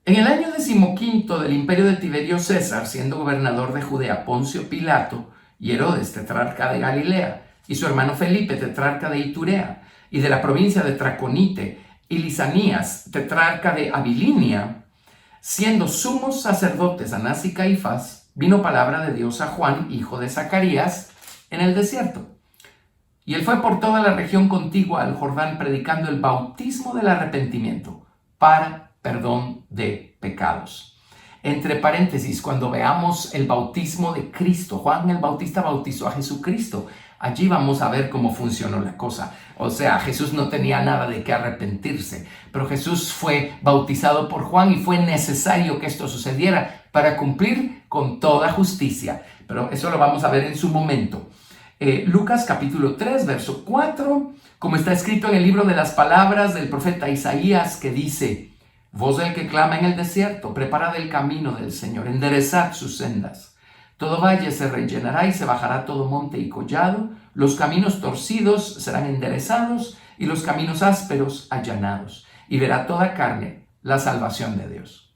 En el año 15 del imperio de Tiberio César, siendo gobernador de Judea Poncio Pilato, y Herodes, tetrarca de Galilea, y su hermano Felipe, tetrarca de Iturea, y de la provincia de Traconite, y Lisanías, tetrarca de Abilinia, siendo sumos sacerdotes Anás y Caifás, vino palabra de Dios a Juan, hijo de Zacarías, en el desierto. Y él fue por toda la región contigua al Jordán, predicando el bautismo del arrepentimiento para perdón de pecados. Entre paréntesis, cuando veamos el bautismo de Cristo, Juan el Bautista bautizó a Jesucristo. Allí vamos a ver cómo funcionó la cosa. O sea, Jesús no tenía nada de qué arrepentirse, pero Jesús fue bautizado por Juan y fue necesario que esto sucediera para cumplir con toda justicia. Pero eso lo vamos a ver en su momento. Lucas capítulo 3, verso 4, como está escrito en el libro de las palabras del profeta Isaías, que dice: voz del que clama en el desierto, preparad el camino del Señor, enderezad sus sendas. Todo valle se rellenará y se bajará todo monte y collado, los caminos torcidos serán enderezados y los caminos ásperos allanados, y verá toda carne la salvación de Dios.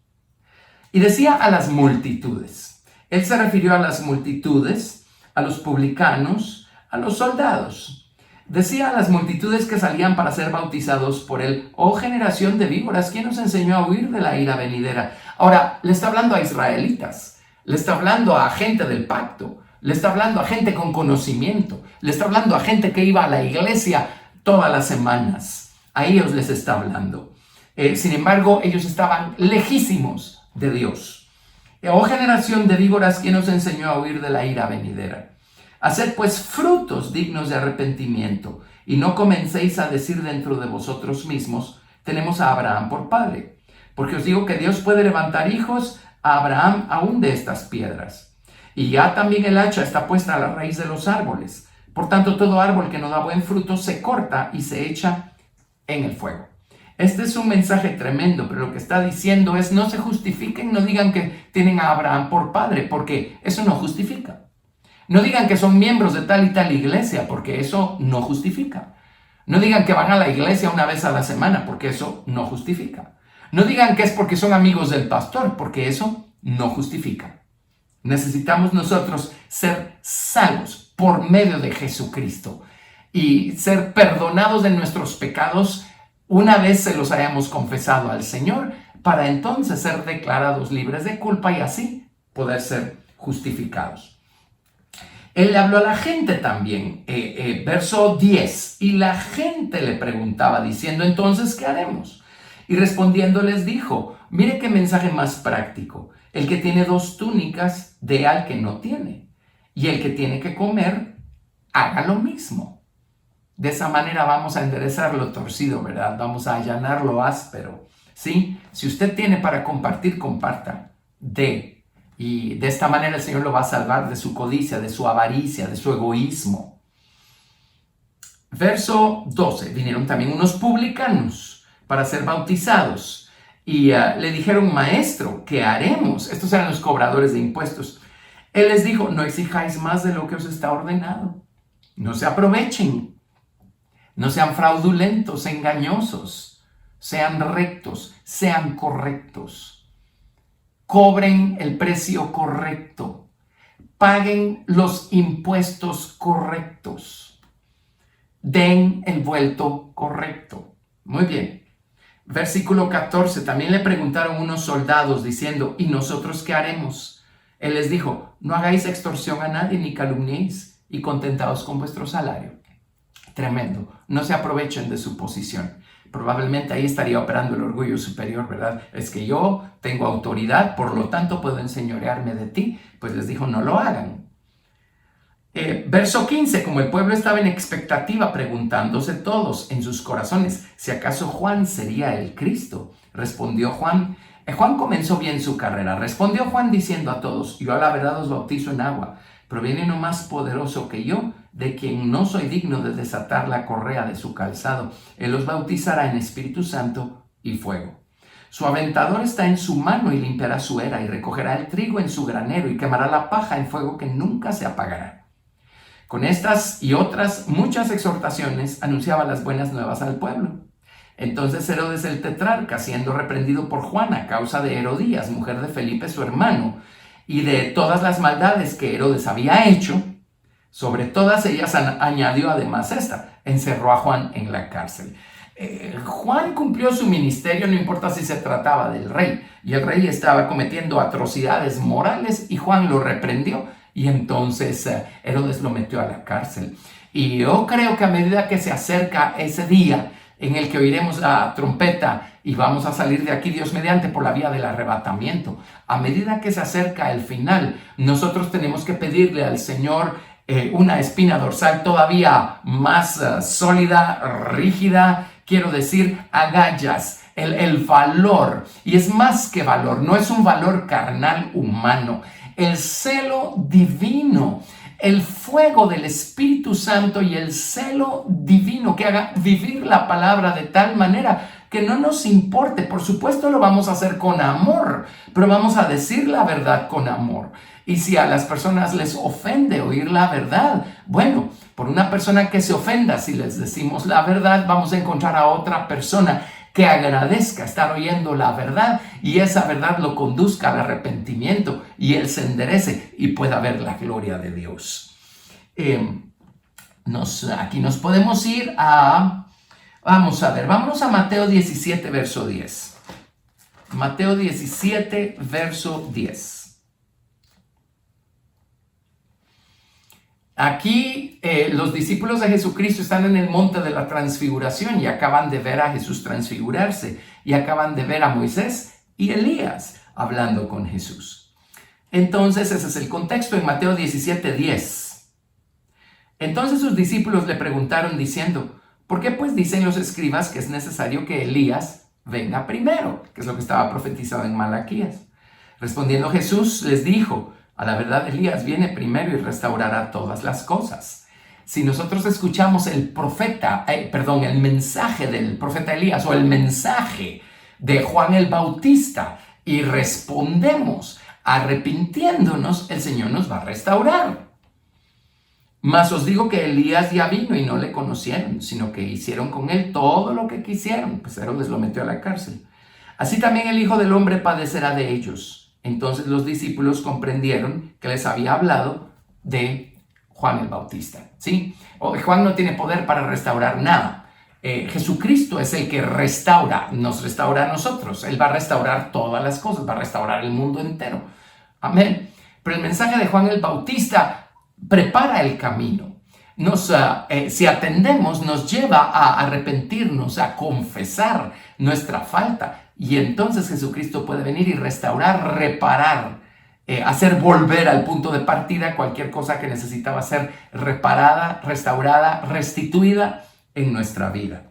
Y decía a las multitudes. Él se refirió a las multitudes, a los publicanos, a los soldados. Decía a las multitudes que salían para ser bautizados por él: oh generación de víboras, ¿quién os enseñó a huir de la ira venidera? Ahora, le está hablando a israelitas, le está hablando a gente del pacto, le está hablando a gente con conocimiento, le está hablando a gente que iba a la iglesia todas las semanas. A ellos les está hablando. Sin embargo, ellos estaban lejísimos de Dios. Oh generación de víboras, ¿quién os enseñó a huir de la ira venidera? Haced pues frutos dignos de arrepentimiento, y no comencéis a decir dentro de vosotros mismos: tenemos a Abraham por padre. Porque os digo que Dios puede levantar hijos a Abraham aún de estas piedras. Y ya también el hacha está puesta a la raíz de los árboles. Por tanto, todo árbol que no da buen fruto se corta y se echa en el fuego. Este es un mensaje tremendo, pero lo que está diciendo es: no se justifiquen, no digan que tienen a Abraham por padre, porque eso no justifica. No digan que son miembros de tal y tal iglesia, porque eso no justifica. No digan que van a la iglesia una vez a la semana, porque eso no justifica. No digan que es porque son amigos del pastor, porque eso no justifica. Necesitamos nosotros ser salvos por medio de Jesucristo y ser perdonados de nuestros pecados una vez se los hayamos confesado al Señor, para entonces ser declarados libres de culpa y así poder ser justificados. Él le habló a la gente también, verso 10, y la gente le preguntaba diciendo: entonces, ¿qué haremos? Y respondiendo les dijo: mire qué mensaje más práctico. El que tiene 2 túnicas, dé al que no tiene, y el que tiene que comer, haga lo mismo. De esa manera vamos a enderezar lo torcido, ¿verdad? Vamos a allanar lo áspero, ¿sí? Si usted tiene para compartir, comparta, dé. Y de esta manera el Señor lo va a salvar de su codicia, de su avaricia, de su egoísmo. Verso 12. Vinieron también unos publicanos para ser bautizados y le dijeron: maestro, ¿qué haremos? Estos eran los cobradores de impuestos. Él les dijo, no exijáis más de lo que os está ordenado. No se aprovechen, no sean fraudulentos, engañosos, sean rectos, sean correctos. Cobren el precio correcto, paguen los impuestos correctos, den el vuelto correcto. Muy bien. Versículo 14, también le preguntaron unos soldados diciendo, ¿y nosotros qué haremos? Él les dijo, no hagáis extorsión a nadie ni calumniéis y contentaos con vuestro salario. Tremendo, no se aprovechen de su posición. Probablemente ahí estaría operando el orgullo superior, ¿verdad? Es que yo tengo autoridad, por lo tanto puedo enseñorearme de ti. Pues les dijo, no lo hagan. Verso 15, como el pueblo estaba en expectativa, preguntándose todos en sus corazones si acaso Juan sería el Cristo. Respondió Juan. Juan comenzó bien su carrera. Respondió Juan diciendo a todos, yo a la verdad os bautizo en agua, pero viene uno más poderoso que yo, de quien no soy digno de desatar la correa de su calzado. Él os bautizará en Espíritu Santo y fuego. Su aventador está en su mano y limpiará su era y recogerá el trigo en su granero y quemará la paja en fuego que nunca se apagará. Con estas y otras muchas exhortaciones anunciaba las buenas nuevas al pueblo. Entonces Herodes el tetrarca, siendo reprendido por Juan a causa de Herodías, mujer de Felipe su hermano, y de todas las maldades que Herodes había hecho, sobre todas ellas añadió además esta, encerró a Juan en la cárcel. Juan cumplió su ministerio, no importa si se trataba del rey, y el rey estaba cometiendo atrocidades morales y Juan lo reprendió. Y entonces Herodes lo metió a la cárcel. Y yo creo que a medida que se acerca ese día en el que oiremos la trompeta y vamos a salir de aquí, Dios mediante, por la vía del arrebatamiento, a medida que se acerca el final, nosotros tenemos que pedirle al Señor una espina dorsal todavía más sólida, rígida, quiero decir, agallas. El valor, y es más que valor, no es un valor carnal humano, el celo divino, el fuego del Espíritu Santo y el celo divino que haga vivir la palabra de tal manera que no nos importe. Por supuesto lo vamos a hacer con amor, pero vamos a decir la verdad con amor. Y si a las personas les ofende oír la verdad, bueno, por una persona que se ofenda, si les decimos la verdad, vamos a encontrar a otra persona que agradezca estar oyendo la verdad y esa verdad lo conduzca al arrepentimiento y él se enderece y pueda ver la gloria de Dios. Aquí nos podemos ir a, vámonos a Mateo 17, verso 10. Mateo 17, verso 10. Aquí los discípulos de Jesucristo están en el monte de la transfiguración y acaban de ver a Jesús transfigurarse y acaban de ver a Moisés y Elías hablando con Jesús. Entonces ese es el contexto en Mateo 17:10. Entonces sus discípulos le preguntaron diciendo, ¿por qué pues dicen los escribas que es necesario que Elías venga primero? Que es lo que estaba profetizado en Malaquías. Respondiendo Jesús les dijo, a la verdad, Elías viene primero y restaurará todas las cosas. Si nosotros escuchamos el mensaje del profeta Elías o el mensaje de Juan el Bautista y respondemos arrepintiéndonos, el Señor nos va a restaurar. Mas os digo que Elías ya vino y no le conocieron, sino que hicieron con él todo lo que quisieron. Pues Herodes lo metió a la cárcel. Así también el Hijo del Hombre padecerá de ellos. Entonces los discípulos comprendieron que les había hablado de Juan el Bautista, ¿sí? Juan no tiene poder para restaurar nada. Jesucristo es el que restaura, nos restaura a nosotros. Él va a restaurar todas las cosas, va a restaurar el mundo entero. Amén. Pero el mensaje de Juan el Bautista prepara el camino. Si atendemos, nos lleva a arrepentirnos, a confesar nuestra falta. Y entonces Jesucristo puede venir y restaurar, reparar, hacer volver al punto de partida cualquier cosa que necesitaba ser reparada, restaurada, restituida en nuestra vida.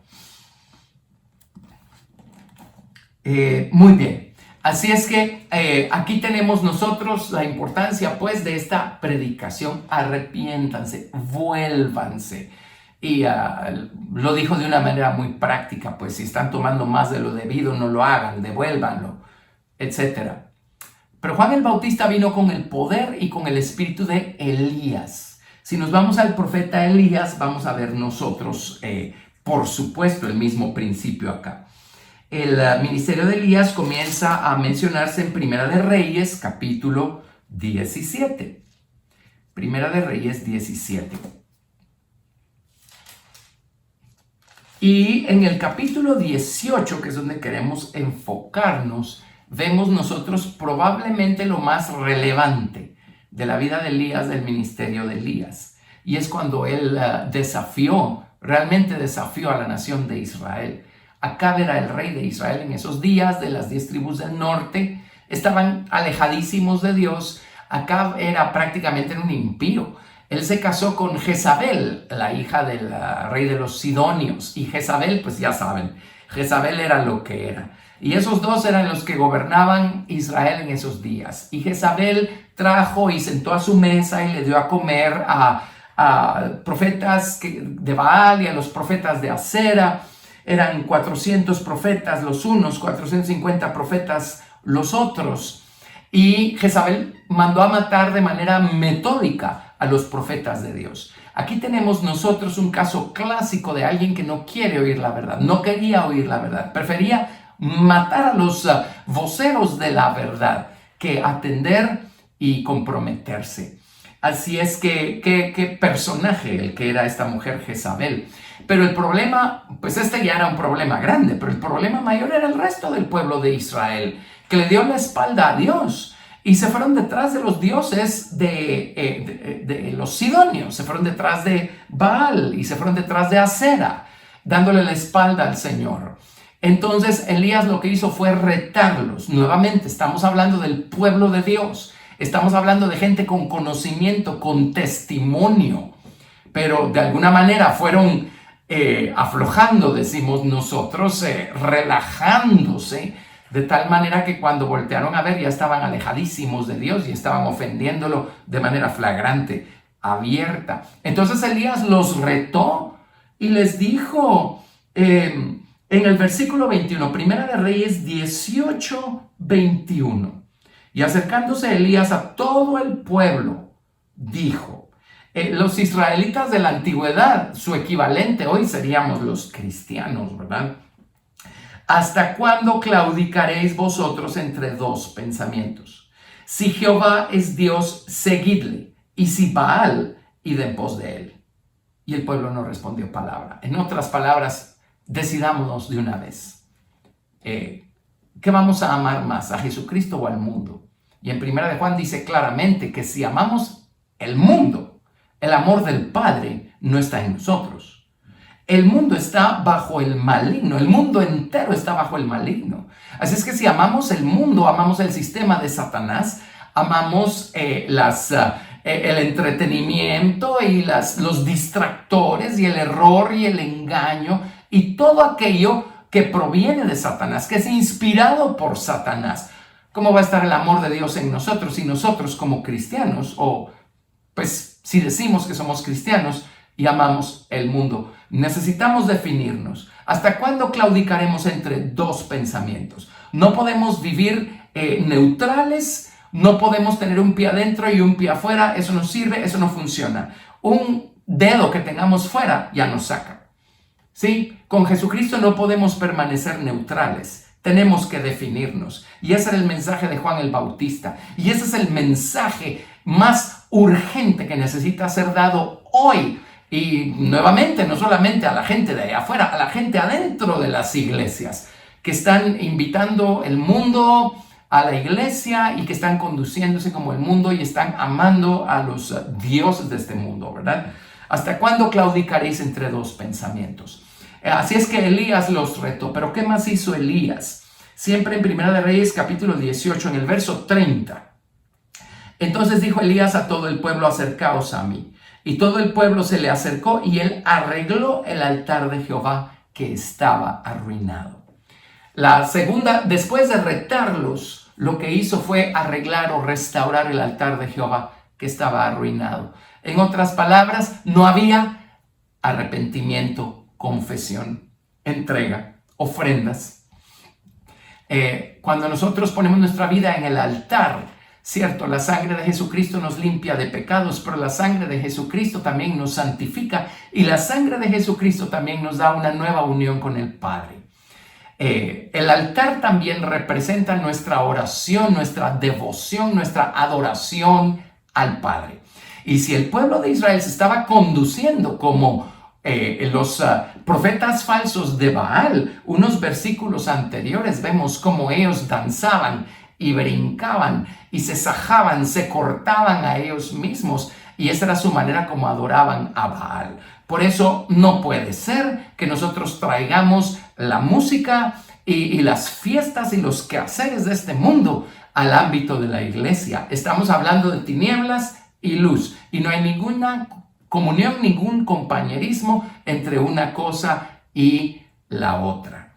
Muy bien. Así es que aquí tenemos nosotros la importancia pues de esta predicación. Arrepiéntanse, vuélvanse. Y lo dijo de una manera muy práctica, pues si están tomando más de lo debido, no lo hagan, devuélvanlo, etc. Pero Juan el Bautista vino con el poder y con el espíritu de Elías. Si nos vamos al profeta Elías, vamos a ver nosotros, por supuesto, el mismo principio acá. El ministerio de Elías comienza a mencionarse en Primera de Reyes, capítulo 17. Primera de Reyes 17. Y en el capítulo 18, que es donde queremos enfocarnos, vemos nosotros probablemente lo más relevante de la vida de Elías, del ministerio de Elías. Y es cuando él realmente desafió a la nación de Israel. Acab era el rey de Israel en esos días, de las 10 tribus del norte. Estaban alejadísimos de Dios. Acab era prácticamente un impío. Él se casó con Jezabel, la hija del rey de los Sidonios. Y Jezabel, pues ya saben, Jezabel era lo que era. Y esos dos eran los que gobernaban Israel en esos días. Y Jezabel trajo y sentó a su mesa y le dio a comer a profetas de Baal y a los profetas de Acera. Eran 400 profetas los unos, 450 profetas los otros. Y Jezabel mandó a matar de manera metódica a los profetas de Dios. Aquí tenemos nosotros un caso clásico de alguien que no quiere oír la verdad, no quería oír la verdad, prefería matar a los voceros de la verdad que atender y comprometerse. Así es que, qué personaje el que era esta mujer Jezabel. Pero el problema, pues este ya era un problema grande, pero el problema mayor era el resto del pueblo de Israel, que le dio la espalda a Dios y se fueron detrás de los dioses de los sidonios, se fueron detrás de Baal y se fueron detrás de Acera, dándole la espalda al Señor. Entonces Elías lo que hizo fue retarlos. Nuevamente estamos hablando del pueblo de Dios, estamos hablando de gente con conocimiento, con testimonio, pero de alguna manera fueron aflojando, decimos nosotros, relajándose, de tal manera que cuando voltearon a ver ya estaban alejadísimos de Dios y estaban ofendiéndolo de manera flagrante, abierta. Entonces Elías los retó y les dijo en el versículo 21, Primera de Reyes 18, 21, y acercándose Elías a todo el pueblo, dijo, los israelitas de la antigüedad, su equivalente hoy seríamos los cristianos, ¿verdad? ¿Hasta cuándo claudicaréis vosotros entre dos pensamientos? Si Jehová es Dios, seguidle, y si Baal, id en pos de él. Y el pueblo no respondió palabra. En otras palabras, decidámonos de una vez. ¿Qué vamos a amar más, a Jesucristo o al mundo? Y en Primera de Juan dice claramente que si amamos el mundo, el amor del Padre no está en nosotros. El mundo está bajo el maligno. El mundo entero está bajo el maligno. Así es que si amamos el mundo, amamos el sistema de Satanás, amamos el entretenimiento y los distractores y el error y el engaño y todo aquello que proviene de Satanás, que es inspirado por Satanás. ¿Cómo va a estar el amor de Dios en nosotros si nosotros como cristianos pues si decimos que somos cristianos y amamos el mundo? Necesitamos definirnos. ¿Hasta cuándo claudicaremos entre dos pensamientos? No podemos vivir neutrales, no podemos tener un pie adentro y un pie afuera. Eso no sirve, eso no funciona. Un dedo que tengamos fuera ya nos saca. ¿Sí? Con Jesucristo no podemos permanecer neutrales. Tenemos que definirnos. Y ese era el mensaje de Juan el Bautista. Y ese es el mensaje más urgente que necesita ser dado hoy. Y nuevamente, no solamente a la gente de allá afuera, a la gente adentro de las iglesias, que están invitando el mundo a la iglesia y que están conduciéndose como el mundo y están amando a los dioses de este mundo, ¿verdad? ¿Hasta cuándo claudicaréis entre dos pensamientos? Así es que Elías los retó. ¿Pero qué más hizo Elías? Siempre en Primera de Reyes, capítulo 18, en el verso 30. Entonces dijo Elías a todo el pueblo, acercaos a mí. Y todo el pueblo se le acercó y él arregló el altar de Jehová que estaba arruinado. La segunda, después de retarlos, lo que hizo fue arreglar o restaurar el altar de Jehová que estaba arruinado. En otras palabras, no había arrepentimiento, confesión, entrega, ofrendas. cuando nosotros ponemos nuestra vida en el altar, cierto, la sangre de Jesucristo nos limpia de pecados, pero la sangre de Jesucristo también nos santifica y la sangre de Jesucristo también nos da una nueva unión con el Padre. El altar también representa nuestra oración, nuestra devoción, nuestra adoración al Padre. Y si el pueblo de Israel se estaba conduciendo como los profetas falsos de Baal, unos versículos anteriores vemos cómo ellos danzaban y brincaban y se sajaban, se cortaban a ellos mismos, y esa era su manera como adoraban a Baal. Por eso no puede ser que nosotros traigamos la música y las fiestas y los quehaceres de este mundo al ámbito de la iglesia. Estamos hablando de tinieblas y luz, y no hay ninguna comunión, ningún compañerismo entre una cosa y la otra.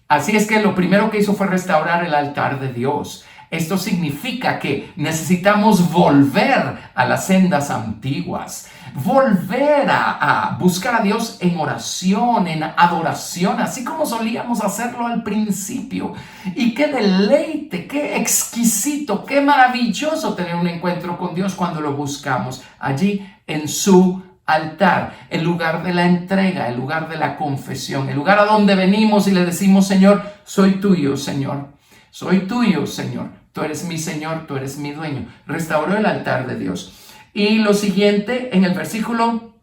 Así es que lo primero que hizo fue restaurar el altar de Dios. Esto significa que necesitamos volver a las sendas antiguas, volver a buscar a Dios en oración, en adoración, así como solíamos hacerlo al principio. Y qué deleite, qué exquisito, qué maravilloso tener un encuentro con Dios cuando lo buscamos allí en su altar, el lugar de la entrega, el lugar de la confesión, el lugar a donde venimos y le decimos: Señor, soy tuyo, Señor. Soy tuyo, Señor. Tú eres mi Señor, tú eres mi dueño. Restauró el altar de Dios. Y lo siguiente en el versículo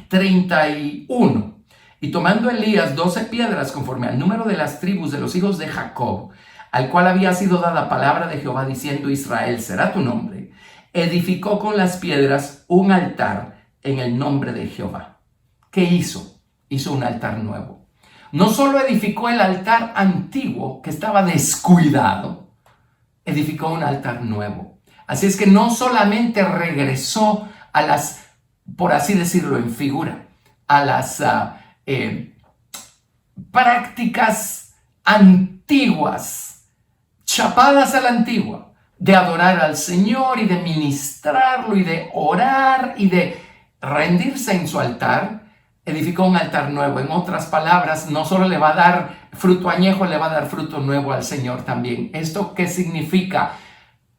31. Y tomando Elías 12 piedras conforme al número de las tribus de los hijos de Jacob, al cual había sido dada palabra de Jehová diciendo: Israel será tu nombre, edificó con las piedras un altar en el nombre de Jehová. ¿Qué hizo? Hizo un altar nuevo. No solo edificó el altar antiguo que estaba descuidado, edificó un altar nuevo. Así es que no solamente regresó a las, por así decirlo en figura, a las prácticas antiguas, chapadas a la antigua, de adorar al Señor y de ministrarlo y de orar y de rendirse en su altar. Edificó un altar nuevo. En otras palabras, no solo le va a dar fruto añejo, le va a dar fruto nuevo al Señor también. ¿Esto qué significa?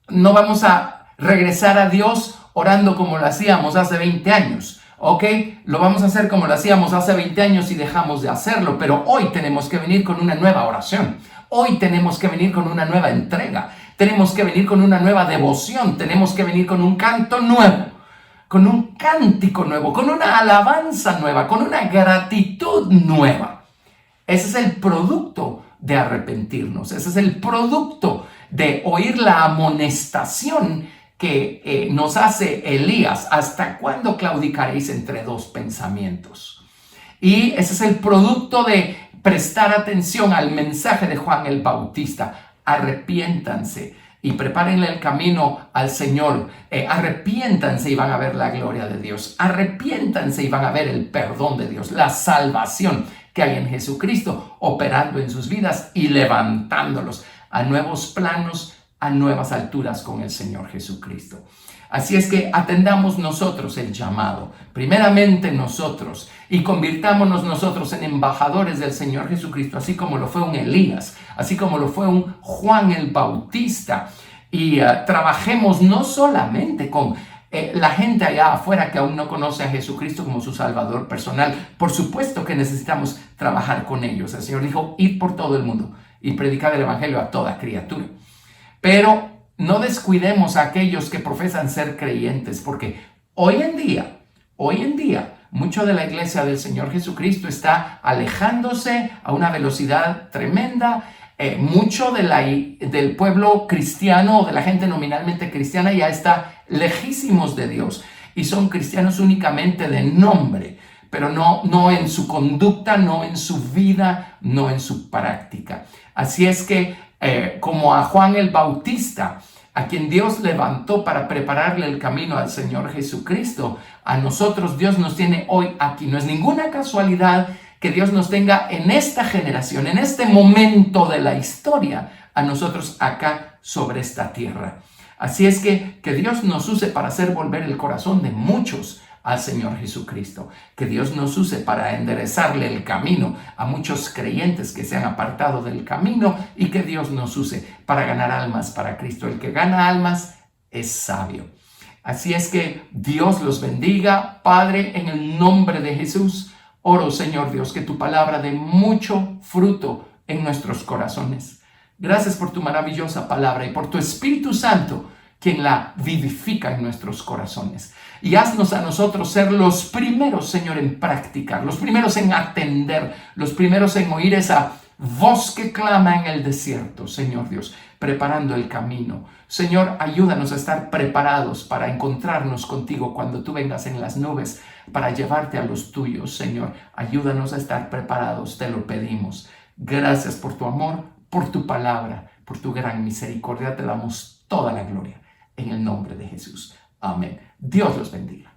No vamos a regresar a Dios orando como lo hacíamos hace 20 años, ¿ok? Lo vamos a hacer como lo hacíamos hace 20 años y dejamos de hacerlo, pero hoy tenemos que venir con una nueva oración. Hoy tenemos que venir con una nueva entrega. Tenemos que venir con una nueva devoción. Tenemos que venir con un canto nuevo, con un cántico nuevo, con una alabanza nueva, con una gratitud nueva. Ese es el producto de arrepentirnos. Ese es el producto de oír la amonestación que nos hace Elías. ¿Hasta cuándo claudicaréis entre dos pensamientos? Y ese es el producto de prestar atención al mensaje de Juan el Bautista. Arrepiéntanse y prepárenle el camino al Señor. Arrepiéntanse y van a ver la gloria de Dios. Arrepiéntanse y van a ver el perdón de Dios, la salvación que hay en Jesucristo operando en sus vidas y levantándolos a nuevos planos, a nuevas alturas con el Señor Jesucristo. Así es que atendamos nosotros el llamado, primeramente nosotros, y convirtámonos nosotros en embajadores del Señor Jesucristo, así como lo fue un Elías, así como lo fue un Juan el Bautista, y trabajemos no solamente con la gente allá afuera que aún no conoce a Jesucristo como su Salvador personal. Por supuesto que necesitamos trabajar con ellos. El Señor dijo: id por todo el mundo y predicad el Evangelio a toda criatura. Pero no descuidemos a aquellos que profesan ser creyentes, porque hoy en día, mucho de la iglesia del Señor Jesucristo está alejándose a una velocidad tremenda. Mucho del pueblo cristiano o de la gente nominalmente cristiana ya está lejísimos de Dios y son cristianos únicamente de nombre, pero no en su conducta, no en su vida, no en su práctica. Así es que como a Juan el Bautista, a quien Dios levantó para prepararle el camino al Señor Jesucristo, a nosotros Dios nos tiene hoy aquí. No es ninguna casualidad que Dios nos tenga en esta generación, en este momento de la historia, a nosotros acá sobre esta tierra. Así es que Dios nos use para hacer volver el corazón de muchos al Señor Jesucristo. Que Dios nos use para enderezarle el camino a muchos creyentes que se han apartado del camino, y que Dios nos use para ganar almas para Cristo. El que gana almas es sabio. Así es que Dios los bendiga. Padre, en el nombre de Jesús, oro, Señor Dios, que tu palabra dé mucho fruto en nuestros corazones. Gracias por tu maravillosa palabra y por tu Espíritu Santo, quien la vivifica en nuestros corazones. Y haznos a nosotros ser los primeros, Señor, en practicar, los primeros en atender, los primeros en oír esa voz que clama en el desierto, Señor Dios, preparando el camino. Señor, ayúdanos a estar preparados para encontrarnos contigo cuando tú vengas en las nubes para llevarte a los tuyos, Señor. Ayúdanos a estar preparados, te lo pedimos. Gracias por tu amor, por tu palabra, por tu gran misericordia. Te damos toda la gloria en el nombre de Jesús. Amén. Dios los bendiga.